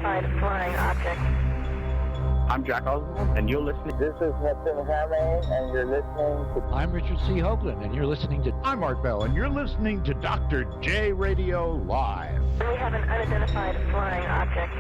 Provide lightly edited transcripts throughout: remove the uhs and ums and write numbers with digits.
unidentified flying object. I'm Jack Oswald, and you're listening. This is Hudson Hamlin, and you're listening to... I'm Richard C. Hoagland, and you're listening to... I'm Art Bell, and you're listening to Dr. J Radio Live. We have an unidentified flying object.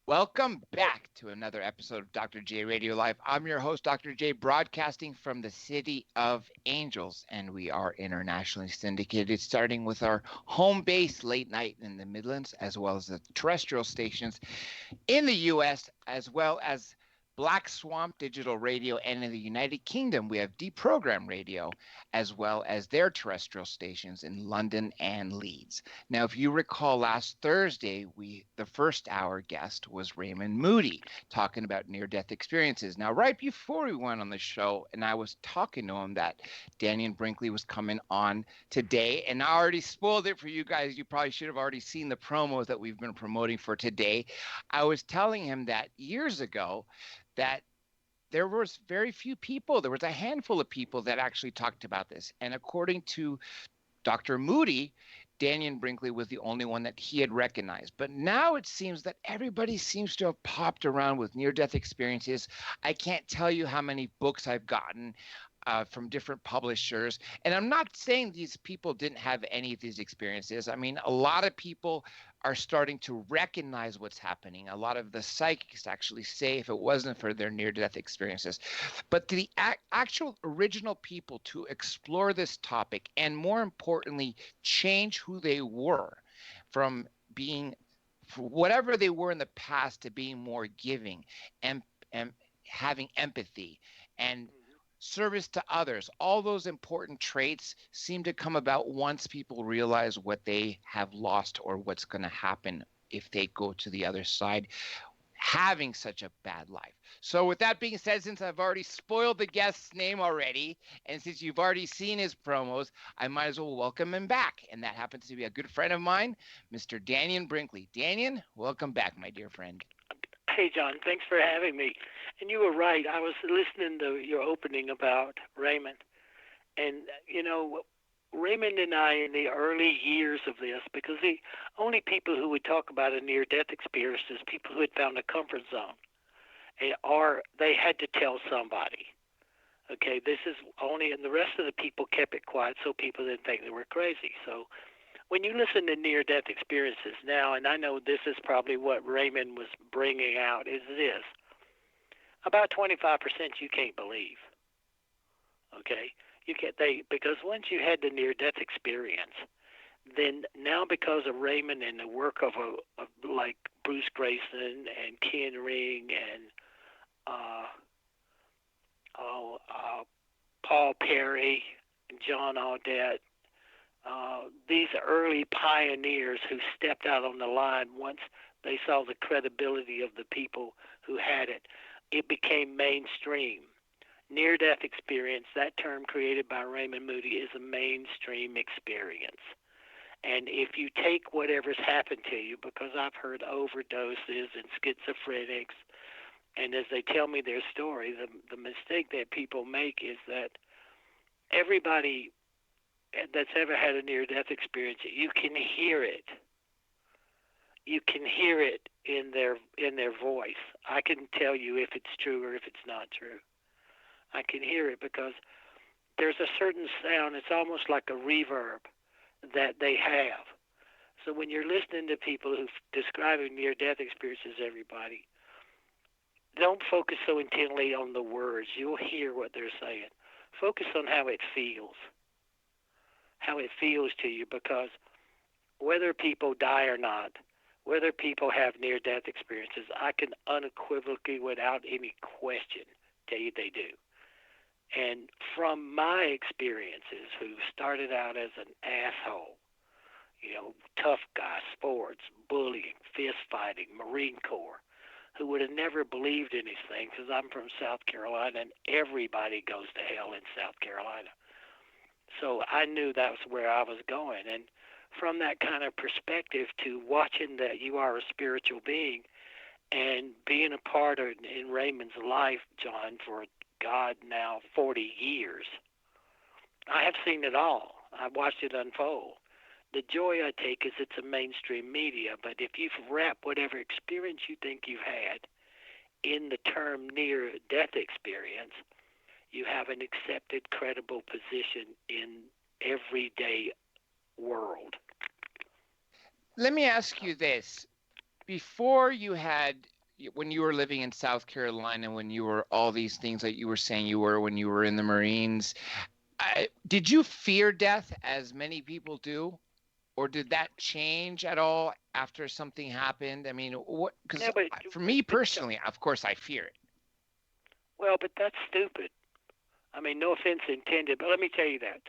Welcome back to another episode of Dr. J Radio Live. I'm your host, Dr. J, broadcasting from the City of Angels, and we are internationally syndicated, starting with our home base late night in the Midlands, as well as the terrestrial stations in the U.S., as well as Black Swamp Digital Radio, and in the United Kingdom, we have Deprogram Radio, as well as their terrestrial stations in London and Leeds. Now, if you recall, last Thursday, the first hour guest was Raymond Moody, talking about near-death experiences. Now, right before we went on the show, and I was talking to him that Dannion Brinkley was coming on today, and I already spoiled it for you guys. You probably should have already seen the promos that we've been promoting for today. I was telling him that years ago, that there was very few people. There was a handful of people that actually talked about this. And according to Dr. Moody, Dannion Brinkley was the only one that he had recognized. But now it seems that everybody seems to have popped around with near-death experiences. I can't tell you how many books I've gotten from different publishers. And I'm not saying these people didn't have any of these experiences. I mean, a lot of people are starting to recognize what's happening. A lot of the psychics actually say if it wasn't for their near-death experiences. But the actual original people to explore this topic, and more importantly, change who they were from being whatever they were in the past to being more giving and having empathy and service to others, all those important traits seem to come about once people realize what they have lost or what's going to happen if they go to the other side having such a bad life. So with that being said, since I've already spoiled the guest's name already, and since you've already seen his promos, I might as well welcome him back. And that happens to be a good friend of mine, Mr. Dannion Brinkley. Dannion, welcome back, my dear friend. Hey, John, thanks for having me. And you were right. I was listening to your opening about Raymond. And, you know, Raymond and I, in the early years of this, because the only people who would talk about a near-death experience is people who had found a comfort zone, or they had to tell somebody. Okay, this is only, and the rest of the people kept it quiet so people didn't think they were crazy. So when you listen to near-death experiences now, and I know this is probably what Raymond was bringing out, is this. About 25% you can't believe, okay? Because once you had the near-death experience, then now because of Raymond and the work of like Bruce Grayson and Ken Ring and Paul Perry and John Audette, these early pioneers who stepped out on the line once they saw the credibility of the people who had it, it became mainstream. Near-death experience, that term created by Raymond Moody, is a mainstream experience. And if you take whatever's happened to you, because I've heard overdoses and schizophrenics, and as they tell me their story, the mistake that people make is that everybody that's ever had a near-death experience, you can hear it. You can hear it in their voice. I can tell you if it's true or if it's not true. I can hear it because there's a certain sound. It's almost like a reverb that they have. So when you're listening to people who describing near-death experiences, everybody, don't focus so intently on the words. You'll hear what they're saying. Focus on how it feels. How it feels to you, because whether people die or not, whether people have near-death experiences, I can unequivocally, without any question, tell you they do. And from my experiences, who started out as an asshole, you know, tough guy, sports, bullying, fist fighting, Marine Corps, who would have never believed anything, because I'm from South Carolina and everybody goes to hell in South Carolina. So I knew that was where I was going. And from that kind of perspective to watching that you are a spiritual being and being a part of in Raymond's life, John, for God, now 40 years. I have seen it all. I've watched it unfold. The joy I take is it's a mainstream media, but if you've wrapped whatever experience you think you've had in the term near-death experience, you have an accepted, credible position in everyday world. Let me ask you this. Before when you were living in South Carolina, when you were all these things that you were saying you were when you were in the Marines, did you fear death as many people do? Or did that change at all after something happened? I mean, because for me personally, of course, I fear it. Well, but that's stupid. I mean, no offense intended, but let me tell you that.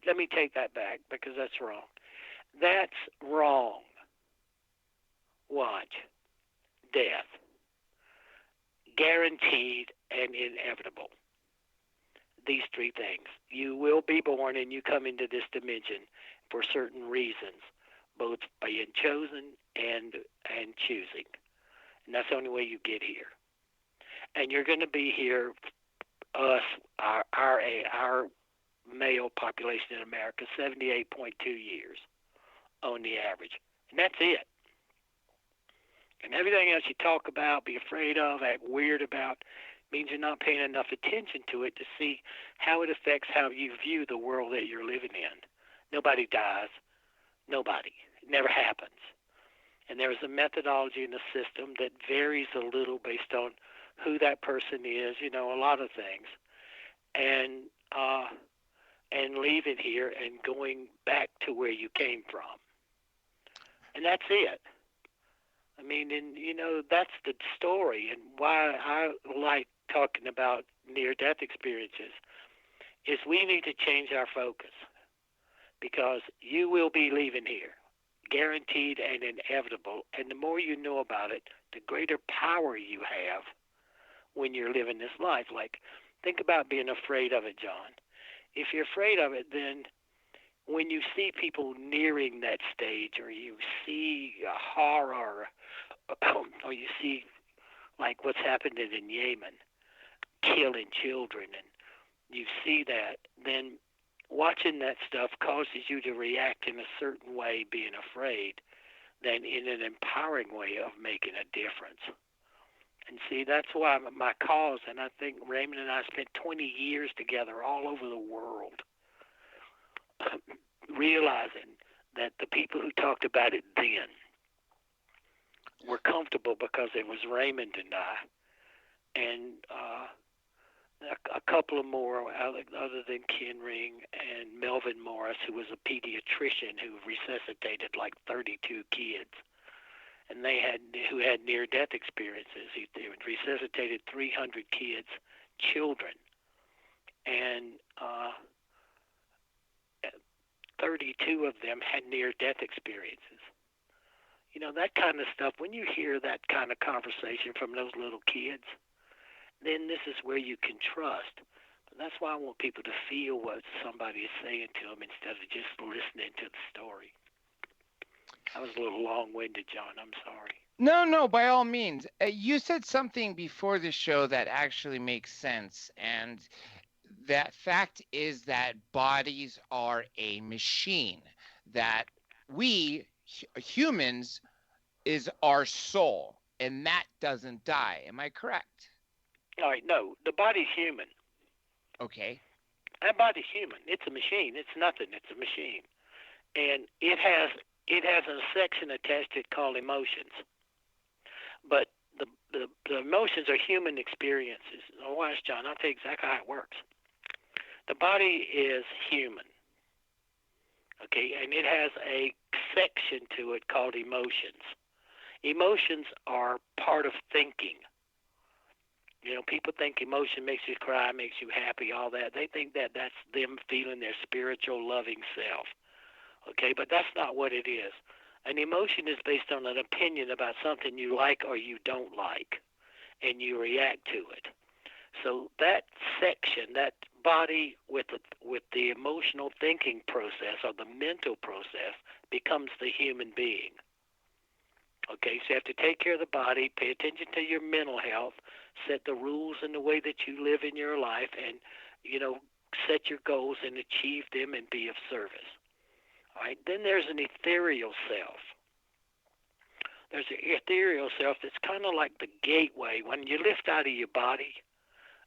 Let me take that back because that's wrong. That's wrong. Watch. Death. Guaranteed and inevitable. These three things. You will be born and you come into this dimension for certain reasons, both being chosen and choosing. And that's the only way you get here. And you're going to be here, our male population in America, 78.2 years on the average. And that's it. And everything else you talk about, be afraid of, act weird about, means you're not paying enough attention to it to see how it affects how you view the world that you're living in. Nobody dies. Nobody. It never happens. And there's a methodology in the system that varies a little based on who that person is, a lot of things. And leaving here and going back to where you came from. And that's it. I mean, and that's the story, and why I like talking about near-death experiences is we need to change our focus, because you will be leaving here, guaranteed and inevitable, and the more you know about it, the greater power you have when you're living this life. Like, think about being afraid of it, John. If you're afraid of it, then when you see people nearing that stage, or you see a horror, or you see like what's happening in Yemen, killing children, and you see that, then watching that stuff causes you to react in a certain way, being afraid, than in an empowering way of making a difference. And see, that's why my cause, and I think Raymond and I spent 20 years together all over the world, realizing that the people who talked about it then were comfortable because it was Raymond and I, and a couple of more other than Ken Ring and Melvin Morris, who was a pediatrician who resuscitated like 32 kids, and who had near-death experiences. He resuscitated 300 kids, children, and 32 of them had near-death experiences. That kind of stuff, when you hear that kind of conversation from those little kids, then this is where you can trust. But that's why I want people to feel what somebody is saying to them instead of just listening to the story. I was a little long-winded, John. I'm sorry. No, by all means. You said something before the show that actually makes sense, and that fact is that bodies are a machine, that we humans is our soul, and that doesn't die. Am I correct? All right, no, the body's human. Okay. That body's human. It's a machine. It's nothing. It's a machine. And it has a section attached to it called emotions. But the emotions are human experiences. Now watch, John, I'll tell you exactly how it works. The body is human. Okay, and it has a section to it called emotions. Emotions are part of thinking. People think emotion makes you cry, makes you happy, all that. They think that that's them feeling their spiritual, loving self. Okay, but that's not what it is. An emotion is based on an opinion about something you like or you don't like, and you react to it. So that section, that body with the emotional thinking process or the mental process becomes the human being. Okay, so you have to take care of the body, pay attention to your mental health, set the rules in the way that you live in your life, and, set your goals and achieve them and be of service. All right. Then there's an ethereal self. There's an ethereal self that's kind of like the gateway. When you lift out of your body,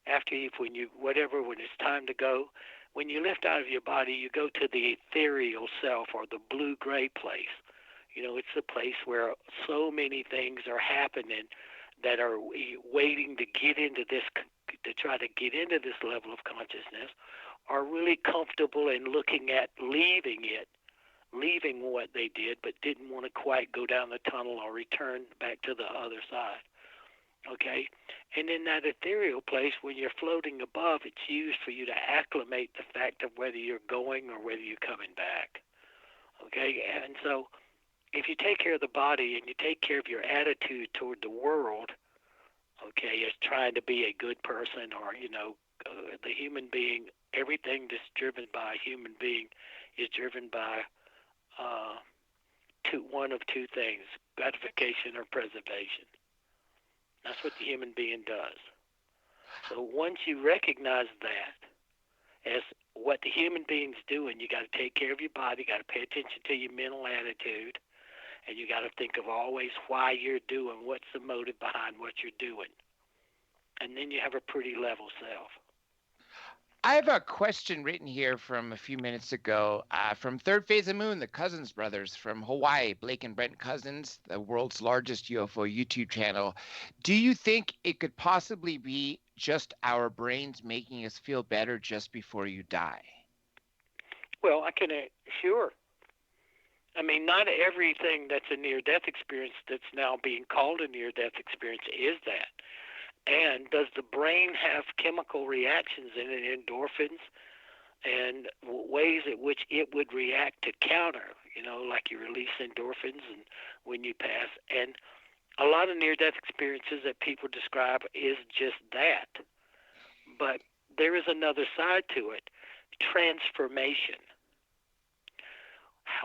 when it's time to go, when you lift out of your body, you go to the ethereal self, or the blue-gray place. It's the place where so many things are happening that are waiting to get into this, to try to get into this level of consciousness, are really comfortable in looking at leaving what they did, but didn't want to quite go down the tunnel or return back to the other side. Okay? And in that ethereal place, when you're floating above, it's used for you to acclimate the fact of whether you're going or whether you're coming back. Okay? And so if you take care of the body and you take care of your attitude toward the world, okay, as trying to be a good person, or, the human being, everything that's driven by a human being is driven by one of two things: gratification or preservation. That's what the human being does. So once you recognize that as what the human being's doing, you got to take care of your body, got to pay attention to your mental attitude, and you got to think of always why you're doing, what's the motive behind what you're doing. And then you have a pretty level self. I have a question written here from a few minutes ago from Third Phase of Moon, the Cousins brothers from Hawaii, Blake and Brent Cousins, the world's largest UFO YouTube channel. Do you think it could possibly be just our brains making us feel better just before you die? Well, sure. I mean, not everything that's a near-death experience that's now being called a near-death experience is that. And does the brain have chemical reactions in it, endorphins, and ways at which it would react to counter, like you release endorphins and when you pass. And a lot of near-death experiences that people describe is just that. But there is another side to it, transformation.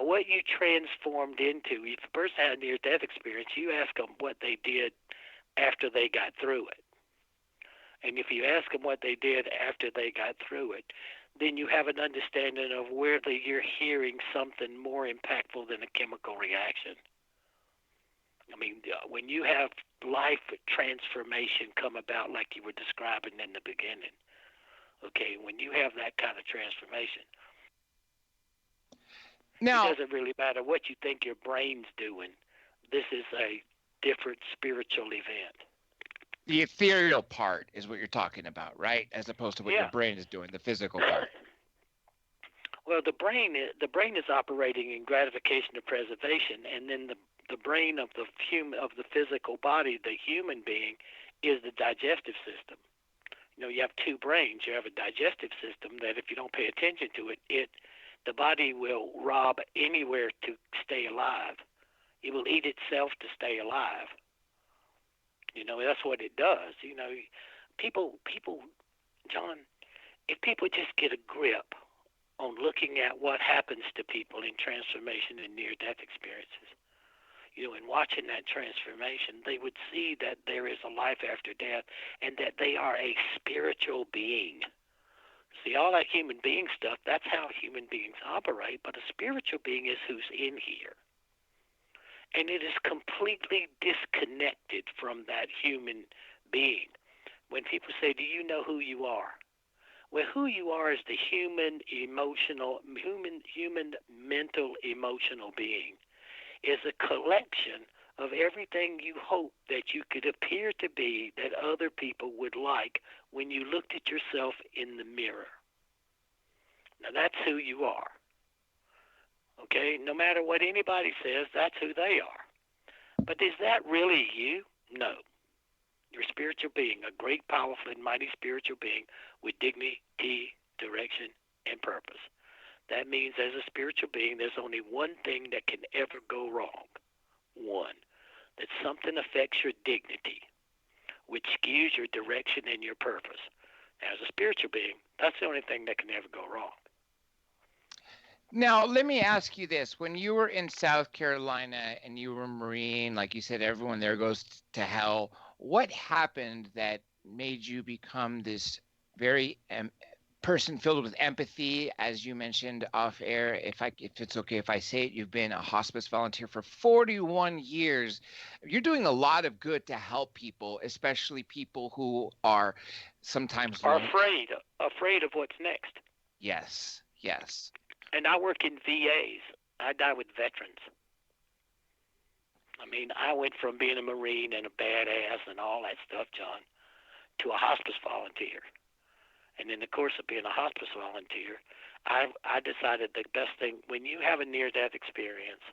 What you transformed into. If a person had a near-death experience, you ask them what they did after they got through it. And if you ask them what they did after they got through it, then you have an understanding of whether you're hearing something more impactful than a chemical reaction. I mean, when you have life transformation come about like you were describing in the beginning, okay, when you have that kind of transformation, now, it doesn't really matter what you think your brain's doing. This is a different spiritual event. The ethereal part is what you're talking about, right? As opposed to what your brain is doing, the physical part. Well, the brain is operating in gratification and preservation, and then the brain of the physical body, the human being, is the digestive system. You have two brains. You have a digestive system that if you don't pay attention to it, the body will rob anywhere to stay alive. It will eat itself to stay alive. That's what it does. People, John, if people just get a grip on looking at what happens to people in transformation and near-death experiences, and watching that transformation, they would see that there is a life after death and that they are a spiritual being. See, all that human being stuff, that's how human beings operate, but a spiritual being is who's in here. And it is completely disconnected from that human being. When people say, do you know who you are? Well, who you are is the human mental emotional being is a collection of everything you hope that you could appear to be that other people would like when you looked at yourself in the mirror. Now, that's who you are. Okay? No matter what anybody says, that's who they are. But is that really you? No. You're a spiritual being, a great, powerful, and mighty spiritual being with dignity, direction, and purpose. That means as a spiritual being, there's only one thing that can ever go wrong. One, that something affects your dignity, which skews your direction and your purpose. Now, as a spiritual being, that's the only thing that can ever go wrong. Now, let me ask you this. When you were in South Carolina and you were a Marine, like you said, everyone there goes to hell. What happened that made you become this very person filled with empathy? As you mentioned off air, if it's okay if I say it, you've been a hospice volunteer for 41 years. You're doing a lot of good to help people, especially people who are sometimes afraid of what's next. Yes. And I work in VAs. I die with veterans. I mean, I went from being a Marine and a badass and all that stuff, John, to a hospice volunteer. And in the course of being a hospice volunteer, I decided the best thing, when you have a near-death experience,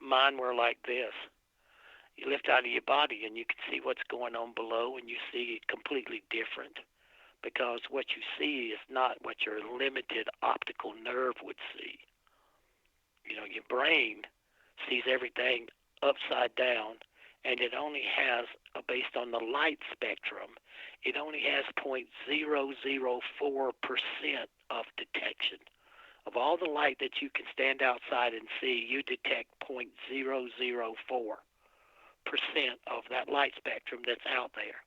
mine were like this. You lift out of your body and you can see what's going on below, and you see it completely different, because what you see is not what your limited optical nerve would see. You know, your brain sees everything upside down, and it only has, based on the light spectrum, it only has 0.004% of detection. Of all the light that you can stand outside and see, you detect 0.004% of that light spectrum that's out there.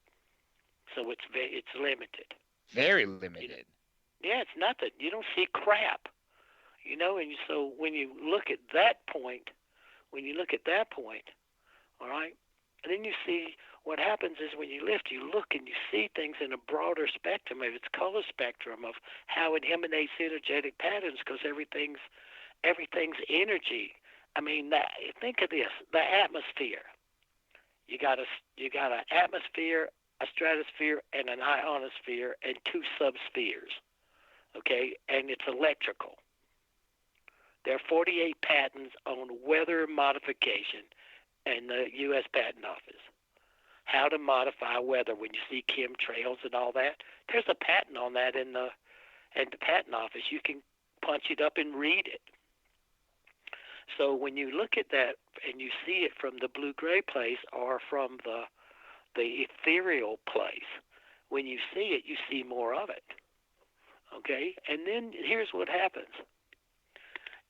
So it's limited. Very limited. Yeah, it's nothing. You don't see crap. You know, and so when you look at that point, all right, and then you see what happens is when you lift, you look and you see things in a broader spectrum of its color spectrum of how it emanates energetic patterns, because everything's energy. I mean, think of this: the atmosphere. You got an atmosphere, a stratosphere, and an ionosphere, and two subspheres. Okay, and it's electrical. There are 48 patents on weather modification in the U.S. Patent Office. How to modify weather when you see chemtrails and all that. There's a patent on that in the Patent Office. You can punch it up and read it. So when you look at that and you see it from the blue-gray place or from the ethereal place, when you see it, you see more of it. Okay? And then here's what happens.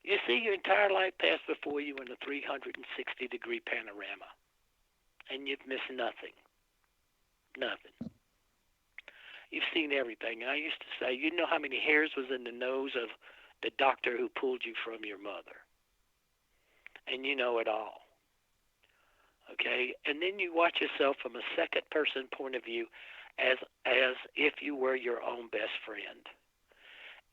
You see your entire life pass before you in a 360-degree panorama, and you've missed nothing. Nothing. You've seen everything. And I used to say, you know how many hairs was in the nose of the doctor who pulled you from your mother? And you know it all. Okay? And then you watch yourself from a second-person point of view as if you were your own best friend.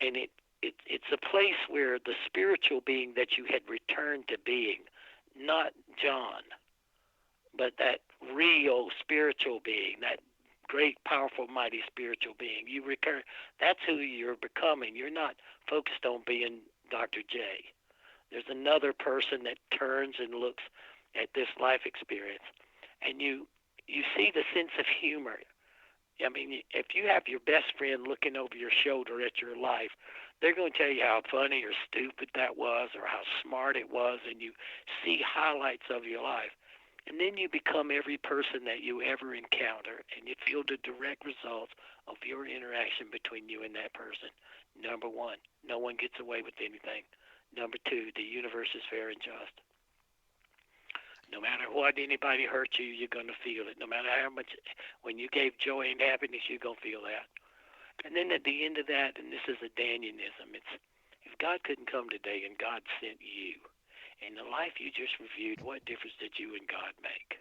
And it's a place where the spiritual being that you had returned to being, not John, but that real spiritual being, that great, powerful, mighty spiritual being. You recur. That's who you're becoming. You're not focused on being Dr. J. There's another person that turns and looks at this life experience, and you see the sense of humor. I mean, if you have your best friend looking over your shoulder at your life, they're going to tell you how funny or stupid that was or how smart it was, and you see highlights of your life. And then you become every person that you ever encounter, and you feel the direct results of your interaction between you and that person. Number one, no one gets away with anything. Number two, the universe is fair and just. No matter what anybody hurt you, you're going to feel it. No matter how much, when you gave joy and happiness, you're going to feel that. And then at the end of that, and this is a Dannionism, it's if God couldn't come today and God sent you, in the life you just reviewed, what difference did you and God make?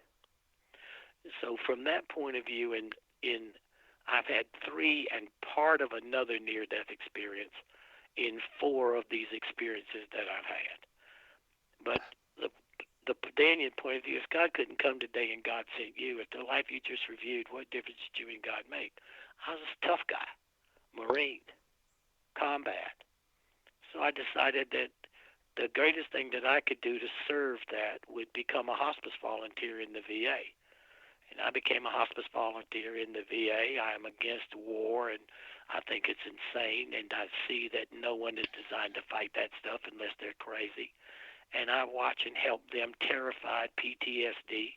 So from that point of view, I've had 3 and part of another near-death experience in 4 of these experiences that I've had. But the Dannion point of view, if God couldn't come today and God sent you, if the life you just reviewed, what difference did you and God make? I was a tough guy, Marine, combat. So I decided that the greatest thing that I could do to serve that would become a hospice volunteer in the VA. And I became a hospice volunteer in the VA. I am against war, and I think it's insane, and I see that no one is designed to fight that stuff unless they're crazy. And I watch and help them terrified PTSD.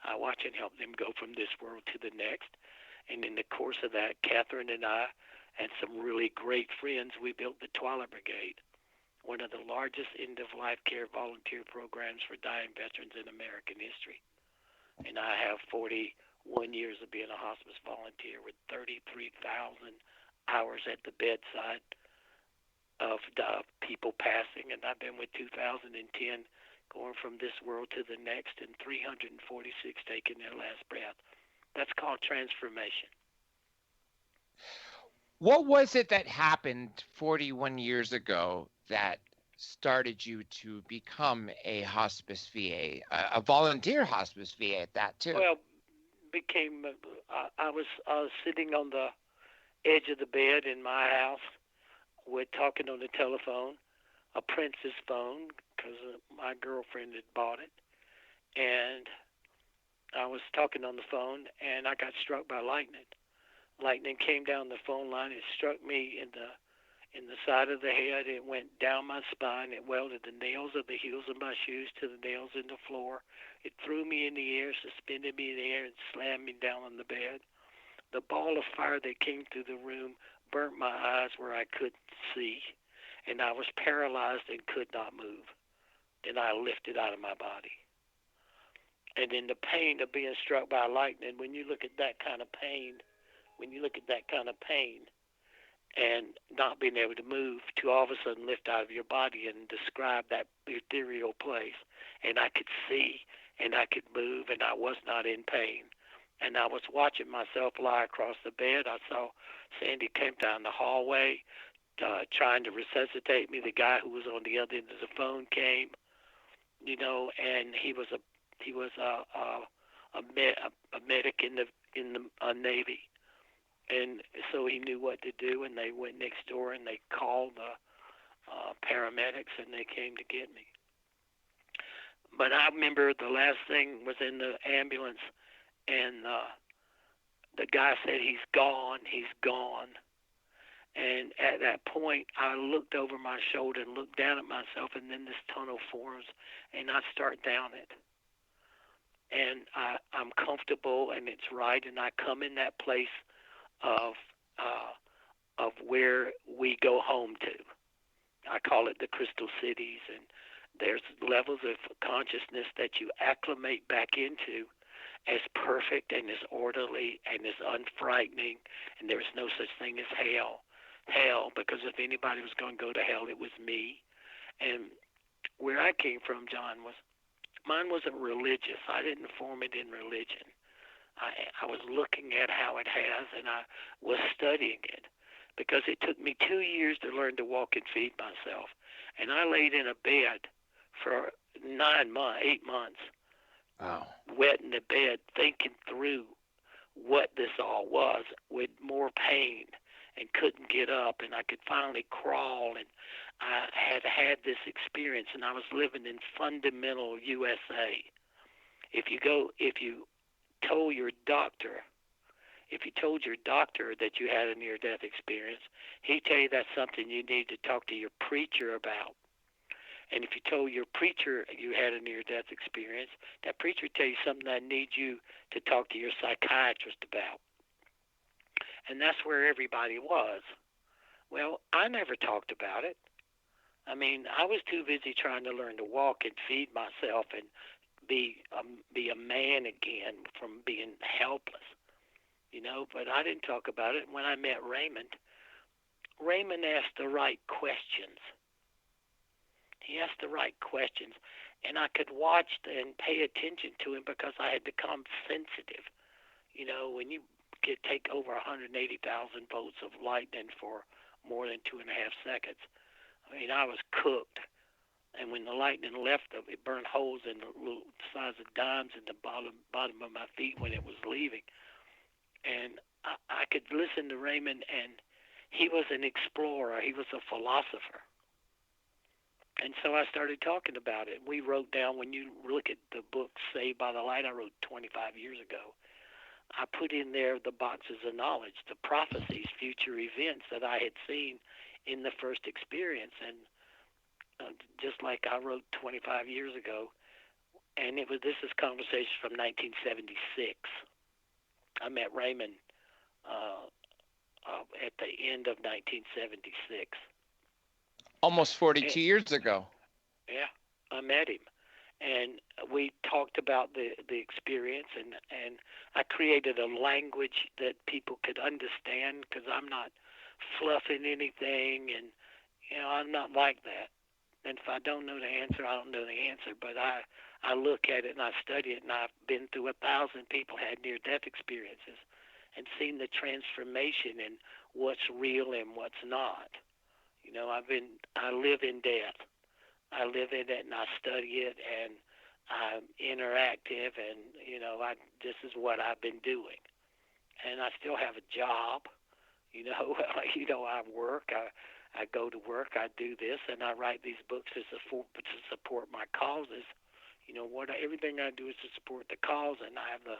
I watch and help them go from this world to the next. And in the course of that, Catherine and I and some really great friends, we built the Twila Brigade, one of the largest end-of-life care volunteer programs for dying veterans in American history. And I have 41 1 years of being a hospice volunteer with 33,000 hours at the bedside of people passing, and I've been with 2010 going from this world to the next, and 346 taking their last breath. That's called transformation. What was it that happened 41 years ago that started you to become a hospice VA, a volunteer hospice VA at that too? Well, I was sitting on the edge of the bed in my house, with talking on the telephone, a Princess phone, because my girlfriend had bought it, and I was talking on the phone, and I got struck by lightning. Lightning came down the phone line. It struck me in the side of the head. It went down my spine. It welded the nails of the heels of my shoes to the nails in the floor. It threw me in the air, suspended me in the air, and slammed me down on the bed. The ball of fire that came through the room burnt my eyes where I couldn't see, and I was paralyzed and could not move. Then I lifted out of my body. And in the pain of being struck by lightning, when you look at that kind of pain, and not being able to move, to all of a sudden lift out of your body and describe that ethereal place, and I could see, and I could move, and I was not in pain. And I was watching myself lie across the bed. I saw Sandy came down the hallway trying to resuscitate me. The guy who was on the other end of the phone came, and he was a medic in the Navy, and so he knew what to do. And they went next door and they called the paramedics, and they came to get me. But I remember the last thing was in the ambulance, and the guy said, he's gone. And at that point, I looked over my shoulder and looked down at myself, and then this tunnel forms, and I start down it. And I'm comfortable, and it's right, and I come in that place of where we go home to. I call it the Crystal Cities, and there's levels of consciousness that you acclimate back into as perfect and as orderly and as unfrightening, and there's no such thing as hell. Because if anybody was going to go to hell, it was me. And where I came from, John, mine wasn't religious. I didn't form it in religion. I was looking at how it has, and I was studying it, because it took me 2 years to learn to walk and feed myself. And I laid in a bed for 8 months, Wow. wet in the bed, thinking through what this all was, with more pain, and couldn't get up, and I could finally crawl, and I had this experience, and I was living in fundamental USA. If you told your doctor that you had a near-death experience, he'd tell you that's something you need to talk to your preacher about. And if you told your preacher you had a near-death experience, that preacher would tell you something that needs you to talk to your psychiatrist about. And that's where everybody was. Well, I never talked about it. I mean, I was too busy trying to learn to walk and feed myself and be a man again from being helpless, But I didn't talk about it. When I met Raymond asked the right questions. He asked the right questions, and I could watch and pay attention to him because I had become sensitive. When you take over 180,000 volts of lightning for more than 2.5 seconds, I was cooked. And when the lightning left, it burned holes in the little size of dimes in the bottom of my feet when it was leaving. And I could listen to Raymond, and he was an explorer. He was a philosopher. And so I started talking about it. We wrote down, when you look at the book Saved by the Light, I wrote 25 years ago, I put in there the boxes of knowledge, the prophecies, future events that I had seen in the first experience. And just like I wrote 25 years ago, and this is conversation from 1976. I met Raymond at the end of 1976. Almost 42 years ago. Yeah, I met him. and we talked about the experience, and I created a language that people could understand, because I'm not fluffing anything, and I'm not like that. And if I don't know the answer, I don't know the answer. But I look at it and I study it, and I've been through 1,000 people had near-death experiences, and seen the transformation in what's real and what's not. I live in death. I live in it, and I study it, and I'm interactive, and this is what I've been doing. And I still have a job. I work. I go to work. I do this, and I write these books to support my causes. Everything I do is to support the cause, and I have the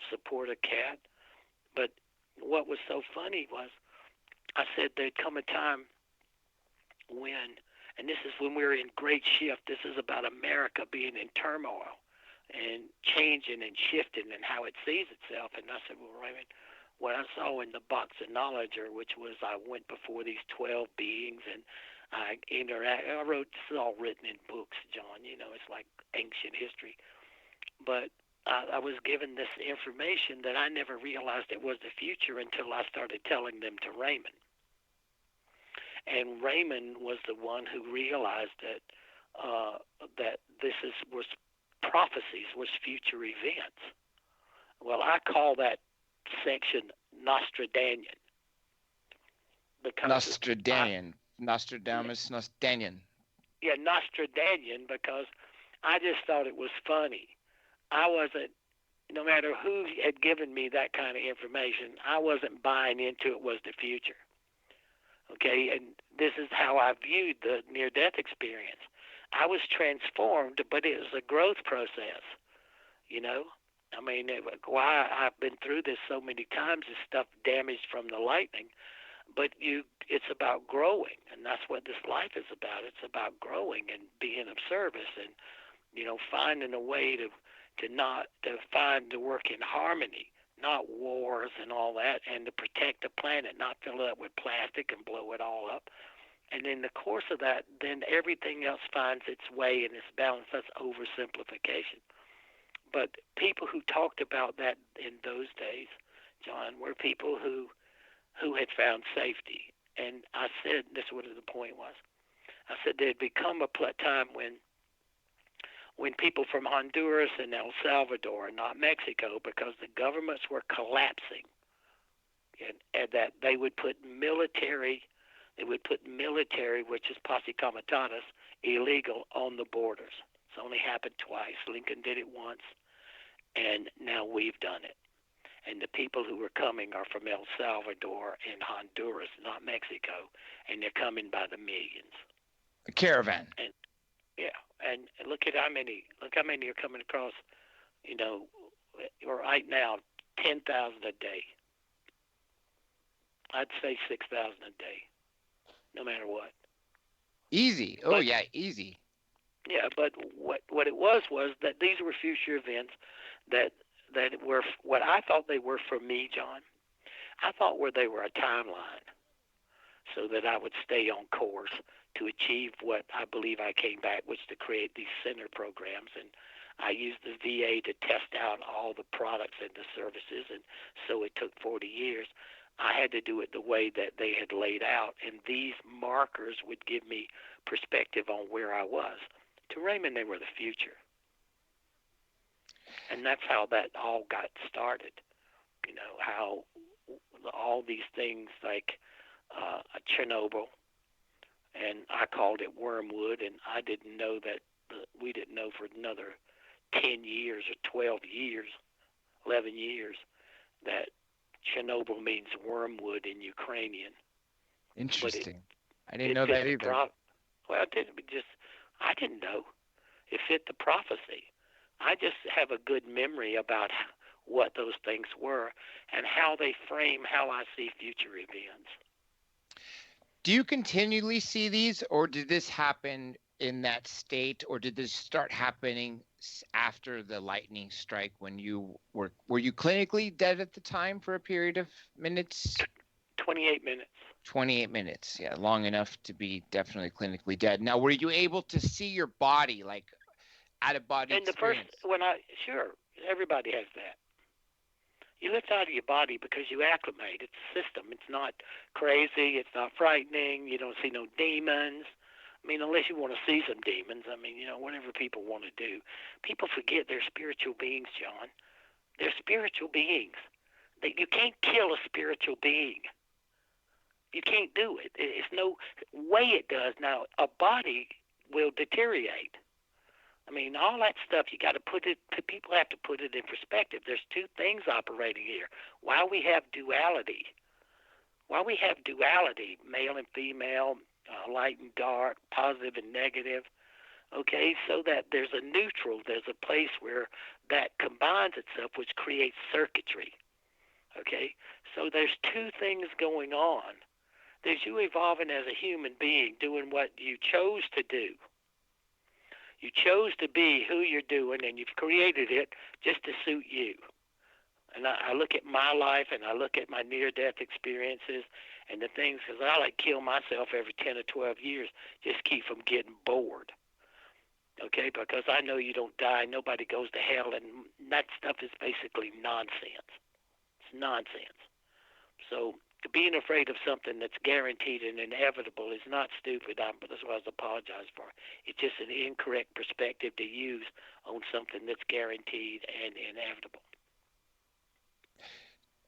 support of Cat. But what was so funny was, I said there'd come a time when, and this is when we're in great shift. This is about America being in turmoil and changing and shifting and how it sees itself. And I said, well, Raymond, what I saw in the box of knowledge, which was I went before these 12 beings, and I wrote, this is all written in books, John. It's like ancient history. But I was given this information that I never realized it was the future until I started telling them to Raymond. And Raymond was the one who realized that this was prophecies, was future events. Well, I call that section Nostradamus. Nostradamus, Dannion. Yeah, Nostradamus, because I just thought it was funny. I wasn't, no matter who had given me that kind of information, I wasn't buying into it was the future. Okay, and this is how I viewed the near-death experience. I was transformed, but it was a growth process, why I've been through this so many times is stuff damaged from the lightning, but it's about growing, and that's what this life is about. It's about growing and being of service, and, finding a way to work in harmony, not wars and all that, and to protect the planet, not fill it up with plastic and blow it all up. And in the course of that, then everything else finds its way and its balance. That's oversimplification. But people who talked about that in those days, John, were people who had found safety. And I said, this is what the point was. I said there had become a time when people from Honduras and El Salvador, not Mexico, because the governments were collapsing, and that they would put military, which is posse comitatus, illegal on the borders. It's only happened twice. Lincoln did it once, and now we've done it. And the people who are coming are from El Salvador and Honduras, not Mexico, and they're coming by the millions. A caravan. And look at how many are coming across, right now, 10,000 a day. I'd say 6,000 a day, no matter what. Easy. Easy. Yeah, but what it was that these were future events that were what I thought they were for me, John. I thought they were a timeline, so that I would stay on course to achieve what I believe I came back, which to create these center programs. And I used the VA to test out all the products and the services, and so it took 40 years. I had to do it the way that they had laid out, and these markers would give me perspective on where I was. To Raymond, they were the future. And that's how that all got started. How all these things like Chernobyl, and I called it wormwood, and I didn't know that we didn't know for another 10 years or 12 years, 11 years, that Chernobyl means wormwood in Ukrainian. Interesting. I didn't know that either. I didn't know. It fit the prophecy. I just have a good memory about what those things were and how they frame how I see future events. Do you continually see these, or did this happen in that state, or did this start happening after the lightning strike when you were you clinically dead at the time for a period of minutes? 28 minutes. 28 minutes, yeah, long enough to be definitely clinically dead. Now, were you able to see your body, like out-of-body And the experience. sure, everybody has that. You lift out of your body because you acclimate. It's a system. It's not crazy. It's not frightening. You don't see no demons. I mean, unless you want to see some demons. I mean, whatever people want to do. People forget they're spiritual beings, John. They're spiritual beings. You can't kill a spiritual being. You can't do it. It's no way it does. Now, a body will deteriorate. I mean, all that stuff, you got to people have to put it in perspective. There's two things operating here. Why we have duality, male and female, light and dark, positive and negative, okay, so that there's a neutral, there's a place where that combines itself, which creates circuitry, okay? So there's two things going on. There's you evolving as a human being, doing what you chose to do. You chose to be who you're doing, and you've created it just to suit you. And I look at my life, and I look at my near-death experiences and the things, because I like kill myself every 10 or 12 years, just keep from getting bored. Okay, because I know you don't die, nobody goes to hell, and that stuff is basically nonsense. It's nonsense. So being afraid of something that's guaranteed and inevitable is not stupid. That's what I apologize for. It's just an incorrect perspective to use on something that's guaranteed and inevitable.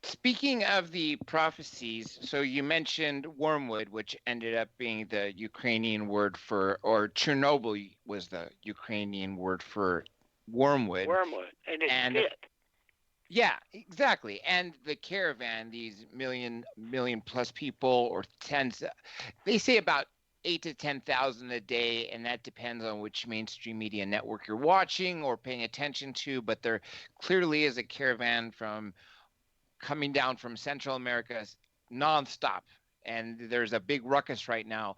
Speaking of the prophecies, so you mentioned wormwood, which ended up being the Ukrainian word for, or Chernobyl was the Ukrainian word for wormwood. Wormwood, and it's fit. Yeah, exactly. And the caravan, these million plus people, or tens, they say about 8 to 10,000 a day, and that depends on which mainstream media network you're watching or paying attention to. But there clearly is a caravan coming down from Central America nonstop, and there's a big ruckus right now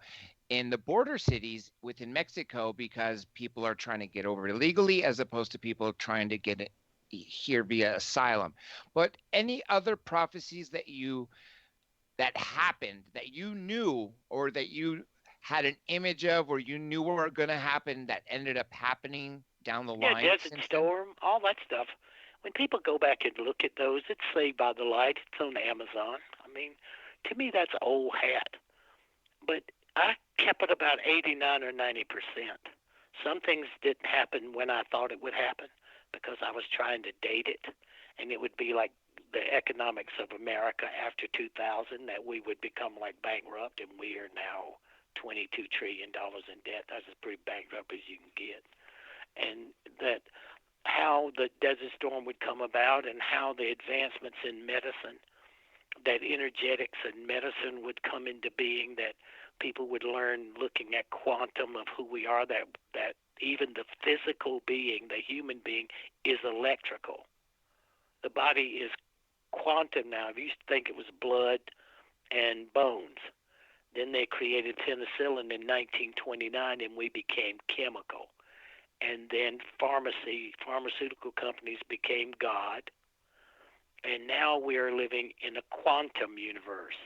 in the border cities within Mexico because people are trying to get over illegally as opposed to people trying to get it here via asylum. But any other prophecies that happened that you knew or that you had an image of or you knew were going to happen that ended up happening down the line? Yeah, Desert Storm, all that stuff. When people go back and look at those, it's Saved by the Light. It's on Amazon. I mean, to me, that's old hat. But I kept it about 89 or 90%. Some things didn't happen when I thought it would happen, because I was trying to date it, and it would be like the economics of America after 2000, that we would become like bankrupt, and we are now $22 trillion in debt. That's as pretty bankrupt as you can get. And that how the Desert Storm would come about and how the advancements in medicine, that energetics and medicine would come into being, that people would learn looking at quantum of who we are, that even the physical being, the human being, is electrical. The body is quantum now. We used to think it was blood and bones. Then they created penicillin in 1929, and we became chemical. And then pharmaceutical companies became God. And now we are living in a quantum universe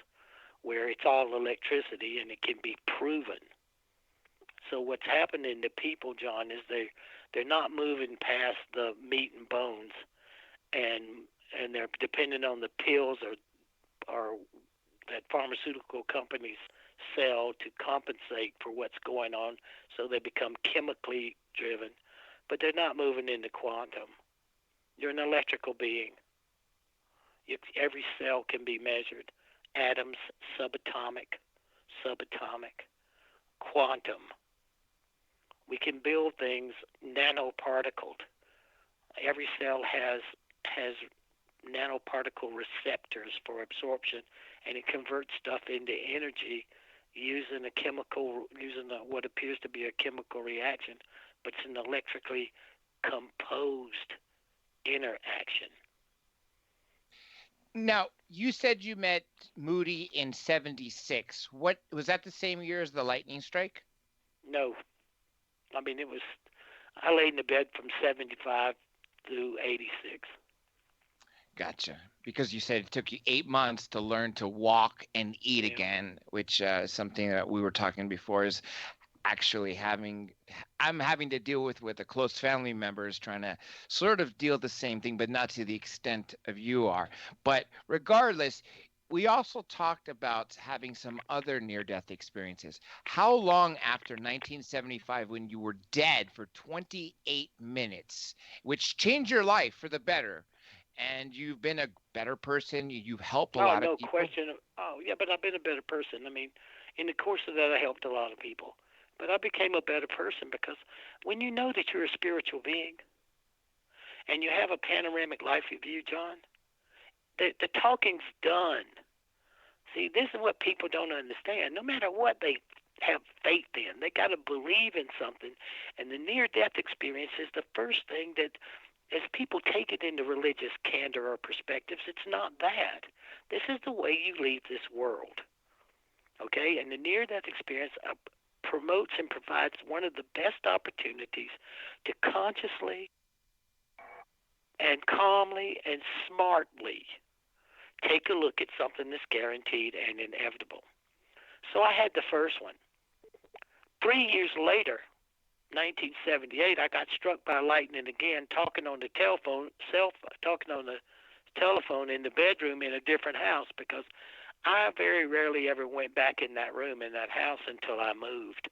where it's all electricity and it can be proven. So what's happening to people, John, is they're not moving past the meat and bones, and they're dependent on the pills or that pharmaceutical companies sell to compensate for what's going on, so they become chemically driven. But they're not moving into quantum. You're an electrical being. Every cell can be measured. Atoms, subatomic, quantum. We can build things nanoparticled. Every cell has nanoparticle receptors for absorption, and it converts stuff into energy using what appears to be a chemical reaction, but it's an electrically composed interaction. Now, you said you met Moody in 76. What was that the same year as the lightning strike? No. I mean, I laid in the bed from 75 through 86. Gotcha. Because you said it took you 8 months to learn to walk and eat again, which is something that we were talking before is actually I'm having to deal with a close family member is trying to sort of deal the same thing, but not to the extent of you are. But regardless, we also talked about having some other near-death experiences. How long after 1975, when you were dead for 28 minutes, which changed your life for the better, and you've been a better person, you've helped a lot of no people? question. Oh, yeah, but I've been a better person. I mean, in the course of that, I helped a lot of people. But I became a better person because when you know that you're a spiritual being and you have a panoramic life view, John, the talking's done. See, this is what people don't understand. No matter what they have faith in, they got to believe in something. And the near-death experience is the first thing that, as people take it into religious candor or perspectives, it's not that. This is the way you leave this world. Okay? And the near-death experience promotes and provides one of the best opportunities to consciously and calmly and smartly take a look at something that's guaranteed and inevitable. So I had the first one. 3 years later, 1978, I got struck by lightning again, talking on the telephone in the bedroom in a different house, because I very rarely ever went back in that room in that house until I moved.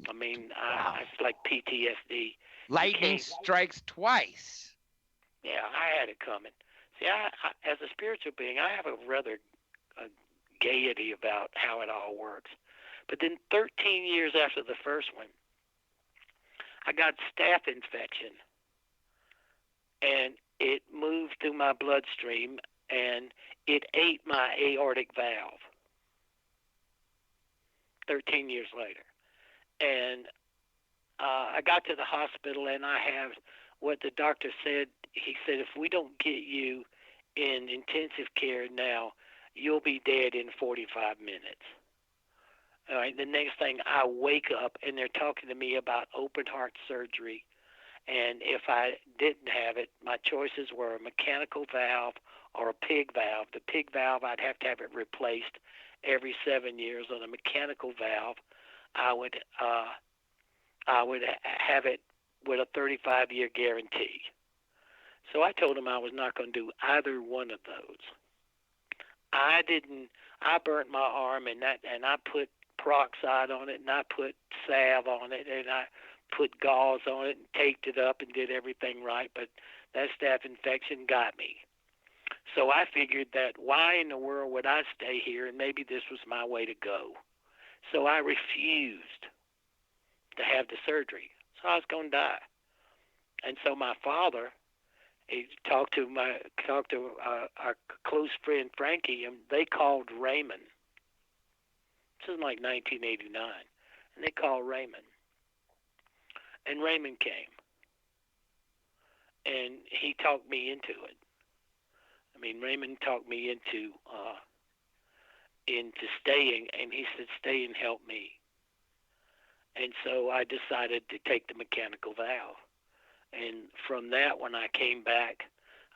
I mean, Wow. it's like PTSD. Lightning strikes twice. Yeah, I had it coming. See, I, as a spiritual being, I have a rather gaiety about how it all works. But then 13 years after the first one, I got staph infection, and it moved through my bloodstream, and it ate my aortic valve 13 years later. And I got to the hospital, and I have what the doctor said. He said, if we don't get you in intensive care now, you'll be dead in 45 minutes. All right, the next thing, I wake up, and they're talking to me about open heart surgery. And if I didn't have it, my choices were a mechanical valve or a pig valve. The pig valve, I'd have to have it replaced every 7 years. On a mechanical valve, I would have it with a 35-year guarantee. So I told him I was not going to do either one of those. I burnt my arm, and I put peroxide on it, and I put salve on it, and I put gauze on it and taped it up and did everything right, but that staph infection got me. So I figured that why in the world would I stay here, and maybe this was my way to go. So I refused to have the surgery. So I was going to die. And so my father, he talked to our close friend Frankie, and they called Raymond. This is like 1989, and they called Raymond. And Raymond came, and he talked me into it. I mean, Raymond talked me into staying, and he said, stay and help me. And so I decided to take the mechanical valve. And from that, when I came back,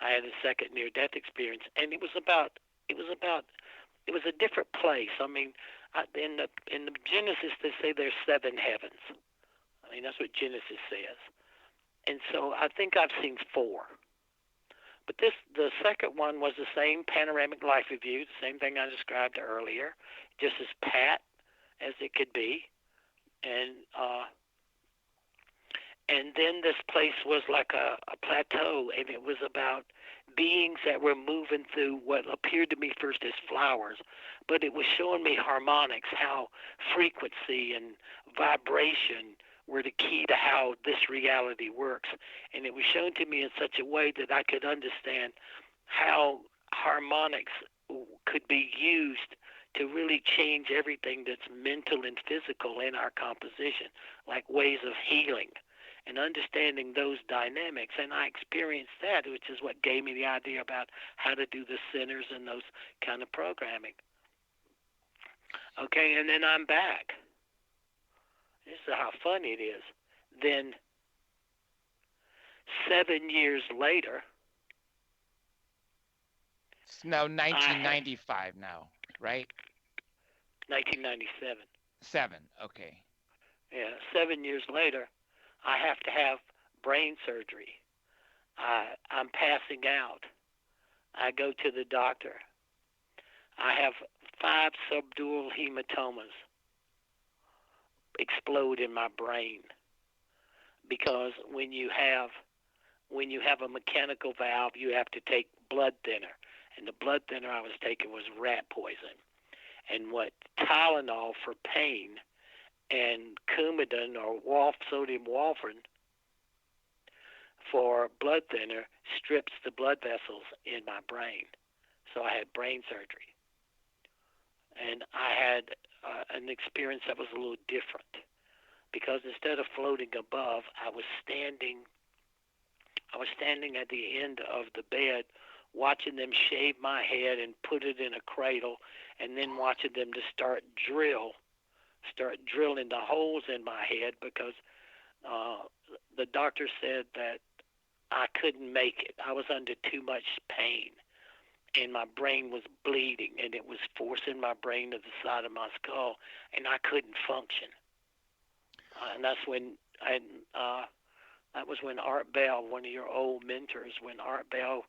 I had a second near-death experience, and it was a different place. I mean, in the Genesis, they say there's 7 heavens. I mean, that's what Genesis says. And so I think I've seen 4. But the second one was the same panoramic life review, the same thing I described earlier, just as pat as it could be. And then this place was like a plateau, and it was about beings that were moving through what appeared to me first as flowers, but it was showing me harmonics, how frequency and vibration were the key to how this reality works. And it was shown to me in such a way that I could understand how harmonics could be used to really change everything that's mental and physical in our composition, like ways of healing and understanding those dynamics. And I experienced that, which is what gave me the idea about how to do the centers and those kind of programming. Okay, and then I'm back. This is how fun it is. Then 7 years later. It's now 1995 now, right? 1997. 7, okay. Yeah, 7 years later, I have to have brain surgery. I'm passing out. I go to the doctor. I have 5 subdural hematomas explode in my brain because when you have a mechanical valve, you have to take blood thinner, and the blood thinner I was taking was rat poison. And what Tylenol for pain and Coumadin or sodium warfarin for blood thinner strips the blood vessels in my brain. So I had brain surgery. And I had an experience that was a little different because instead of floating above, I was standing at the end of the bed watching them shave my head and put it in a cradle, and then watching them to start drilling the holes in my head because the doctor said that I couldn't make it. I was under too much pain, and my brain was bleeding, and it was forcing my brain to the side of my skull, and I couldn't function. And that's when that was when Art Bell, one of your old mentors, when Art Bell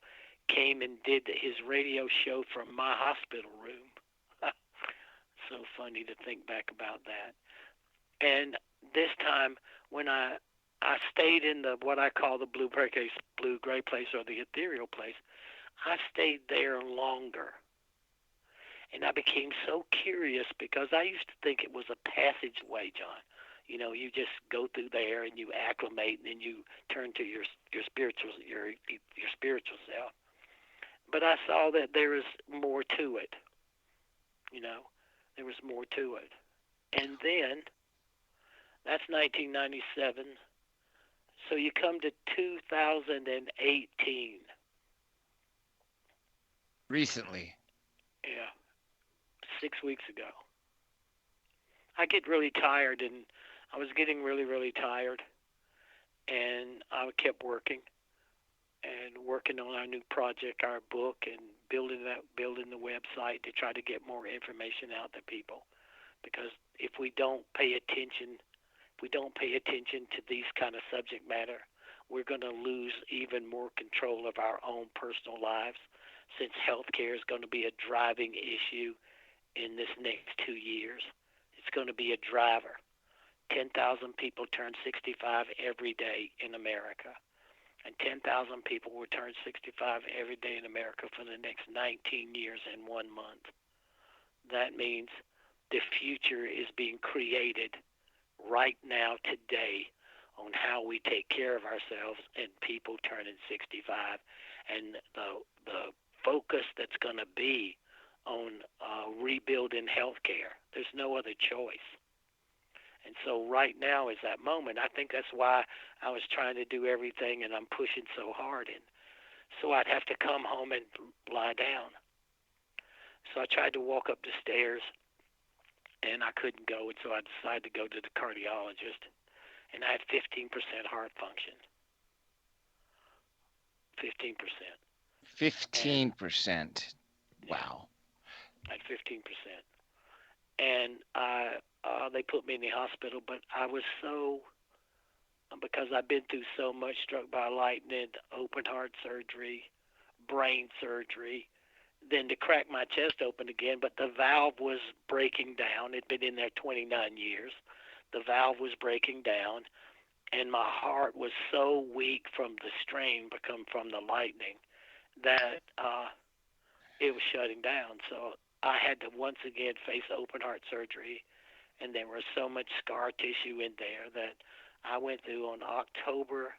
came and did his radio show from my hospital room. So funny to think back about that. And this time, when I stayed in the what I call the blue gray place or the ethereal place, I stayed there longer. And I became so curious because I used to think it was a passageway, John. You know, you just go through there and you acclimate, and then you turn to your spiritual self. But I saw that there is more to it. You know, there was more to it. And then, that's 1997. So you come to 2018. Recently. Yeah, 6 weeks ago. I get really tired, and I was getting really, really tired. And I kept working on our new project, our book, and building the website to try to get more information out to people. Because if we don't pay attention to these kind of subject matter, we're going to lose even more control of our own personal lives, since healthcare is going to be a driving issue in this next 2 years. It's going to be a driver. 10,000 people turn 65 every day in America. And 10,000 people will turn 65 every day in America for the next 19 years and 1 month. That means the future is being created right now, today, on how we take care of ourselves and people turning 65. And the focus that's going to be on rebuilding healthcare. There's no other choice. And so right now is that moment. I think that's why I was trying to do everything, and I'm pushing so hard. And so I'd have to come home and lie down. So I tried to walk up the stairs, and I couldn't go. And so I decided to go to the cardiologist. And I had 15% heart function. 15%. 15%. Wow. At 15%. And they put me in the hospital, but I was because I've been through so much, struck by lightning, open heart surgery, brain surgery, then to crack my chest open again, but the valve was breaking down. It'd been in there 29 years. The valve was breaking down, and my heart was so weak from the strain from the lightning that it was shutting down. So I had to once again face open heart surgery, and there was so much scar tissue in there that I went through on October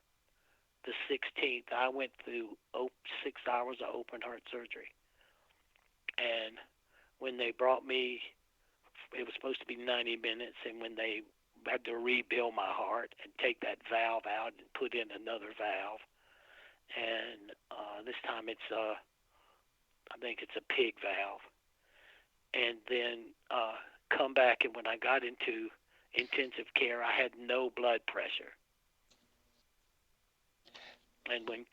the 16th. I went through 6 hours of open heart surgery. And when they brought me, it was supposed to be 90 minutes, and when they had to rebuild my heart and take that valve out and put in another valve, and this time it's I think it's a pig valve, and then come back, and when I got into intensive care, I had no blood pressure. And when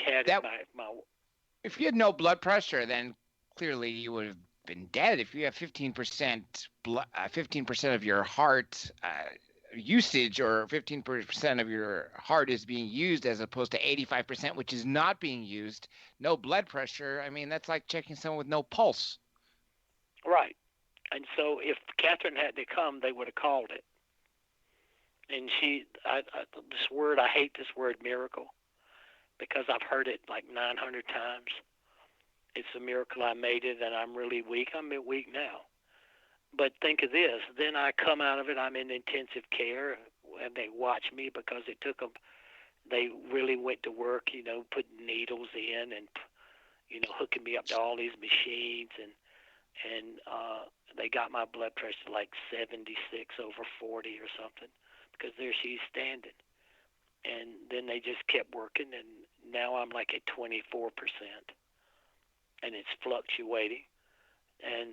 if you had no blood pressure, then clearly you would have been dead. If you have 15% 15% of your heart usage, or 15% of your heart is being used as opposed to 85%, which is not being used. No blood pressure. I mean, that's like checking someone with no pulse. Right. And so if Catherine had to come, they would have called it. And I hate this word miracle because I've heard it like 900 times. It's a miracle I made it, and I'm really weak. I'm weak now. But think of this. Then I come out of it. I'm in intensive care, and they watch me because it took them. They really went to work, putting needles in and, hooking me up to all these machines. And they got my blood pressure like 76 over 40 or something because there she's standing. And then they just kept working, and now I'm like at 24%. And it's fluctuating. And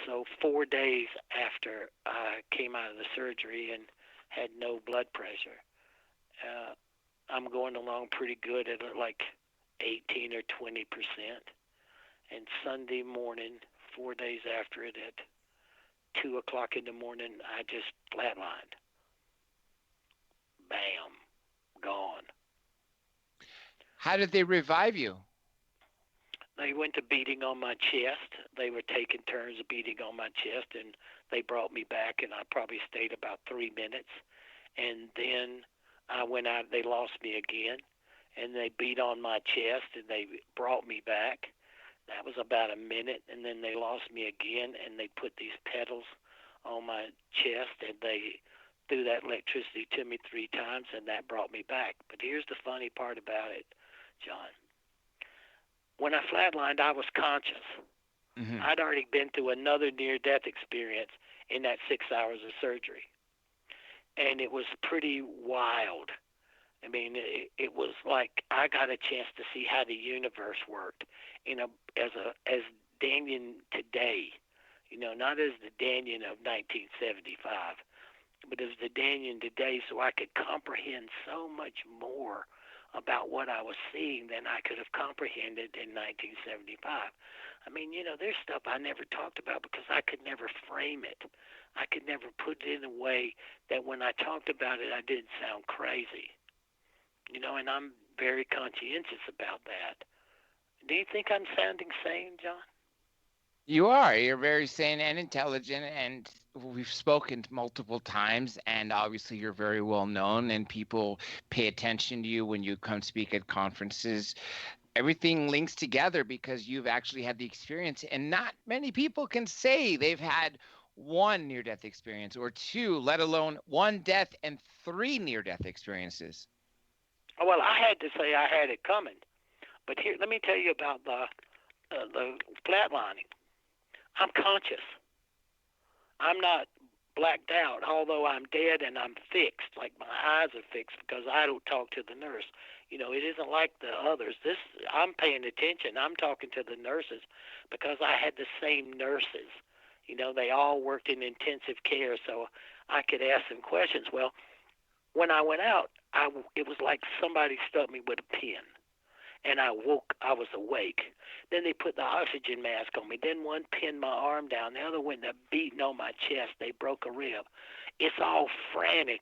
so 4 days after I came out of the surgery and had no blood pressure, I'm going along pretty good at like 18 or 20%. And Sunday morning, 4 days after it, at 2 o'clock in the morning, I just flatlined. Bam, gone. How did they revive you? They went to beating on my chest. They were taking turns beating on my chest, and they brought me back, and I probably stayed about 3 minutes. And then I went out, they lost me again, and they beat on my chest, and they brought me back. That was about a minute, and then they lost me again, and they put these pedals on my chest, and they threw that electricity to me 3 times, and that brought me back. But here's the funny part about it, John. When I flatlined, I was conscious. Mm-hmm. I'd already been through another near-death experience in that 6 hours of surgery, and it was pretty wild. I mean, it was like I got a chance to see how the universe worked, as Dannion today, not as the Dannion of 1975, but as the Dannion today, so I could comprehend so much more about what I was seeing than I could have comprehended in 1975. I mean, there's stuff I never talked about because I could never frame it. I could never put it in a way that when I talked about it, I didn't sound crazy. And I'm very conscientious about that. Do you think I'm sounding sane, John? You are. You're very sane and intelligent, and we've spoken multiple times, and obviously you're very well known, and people pay attention to you when you come speak at conferences. Everything links together because you've actually had the experience, and not many people can say they've had 1 near-death experience or 2, let alone 1 death and 3 near-death experiences. Well, I had to say I had it coming. But here, let me tell you about the flatlining. I'm conscious. I'm not blacked out, although I'm dead and I'm fixed, like my eyes are fixed because I don't talk to the nurse. It isn't like the others. I'm paying attention. I'm talking to the nurses because I had the same nurses. They all worked in intensive care, so I could ask them questions. Well, when I went out, it was like somebody stuck me with a pin. And I was awake. Then they put the oxygen mask on me. Then one pinned my arm down. The other one, they're beating on my chest. They broke a rib. It's all frantic,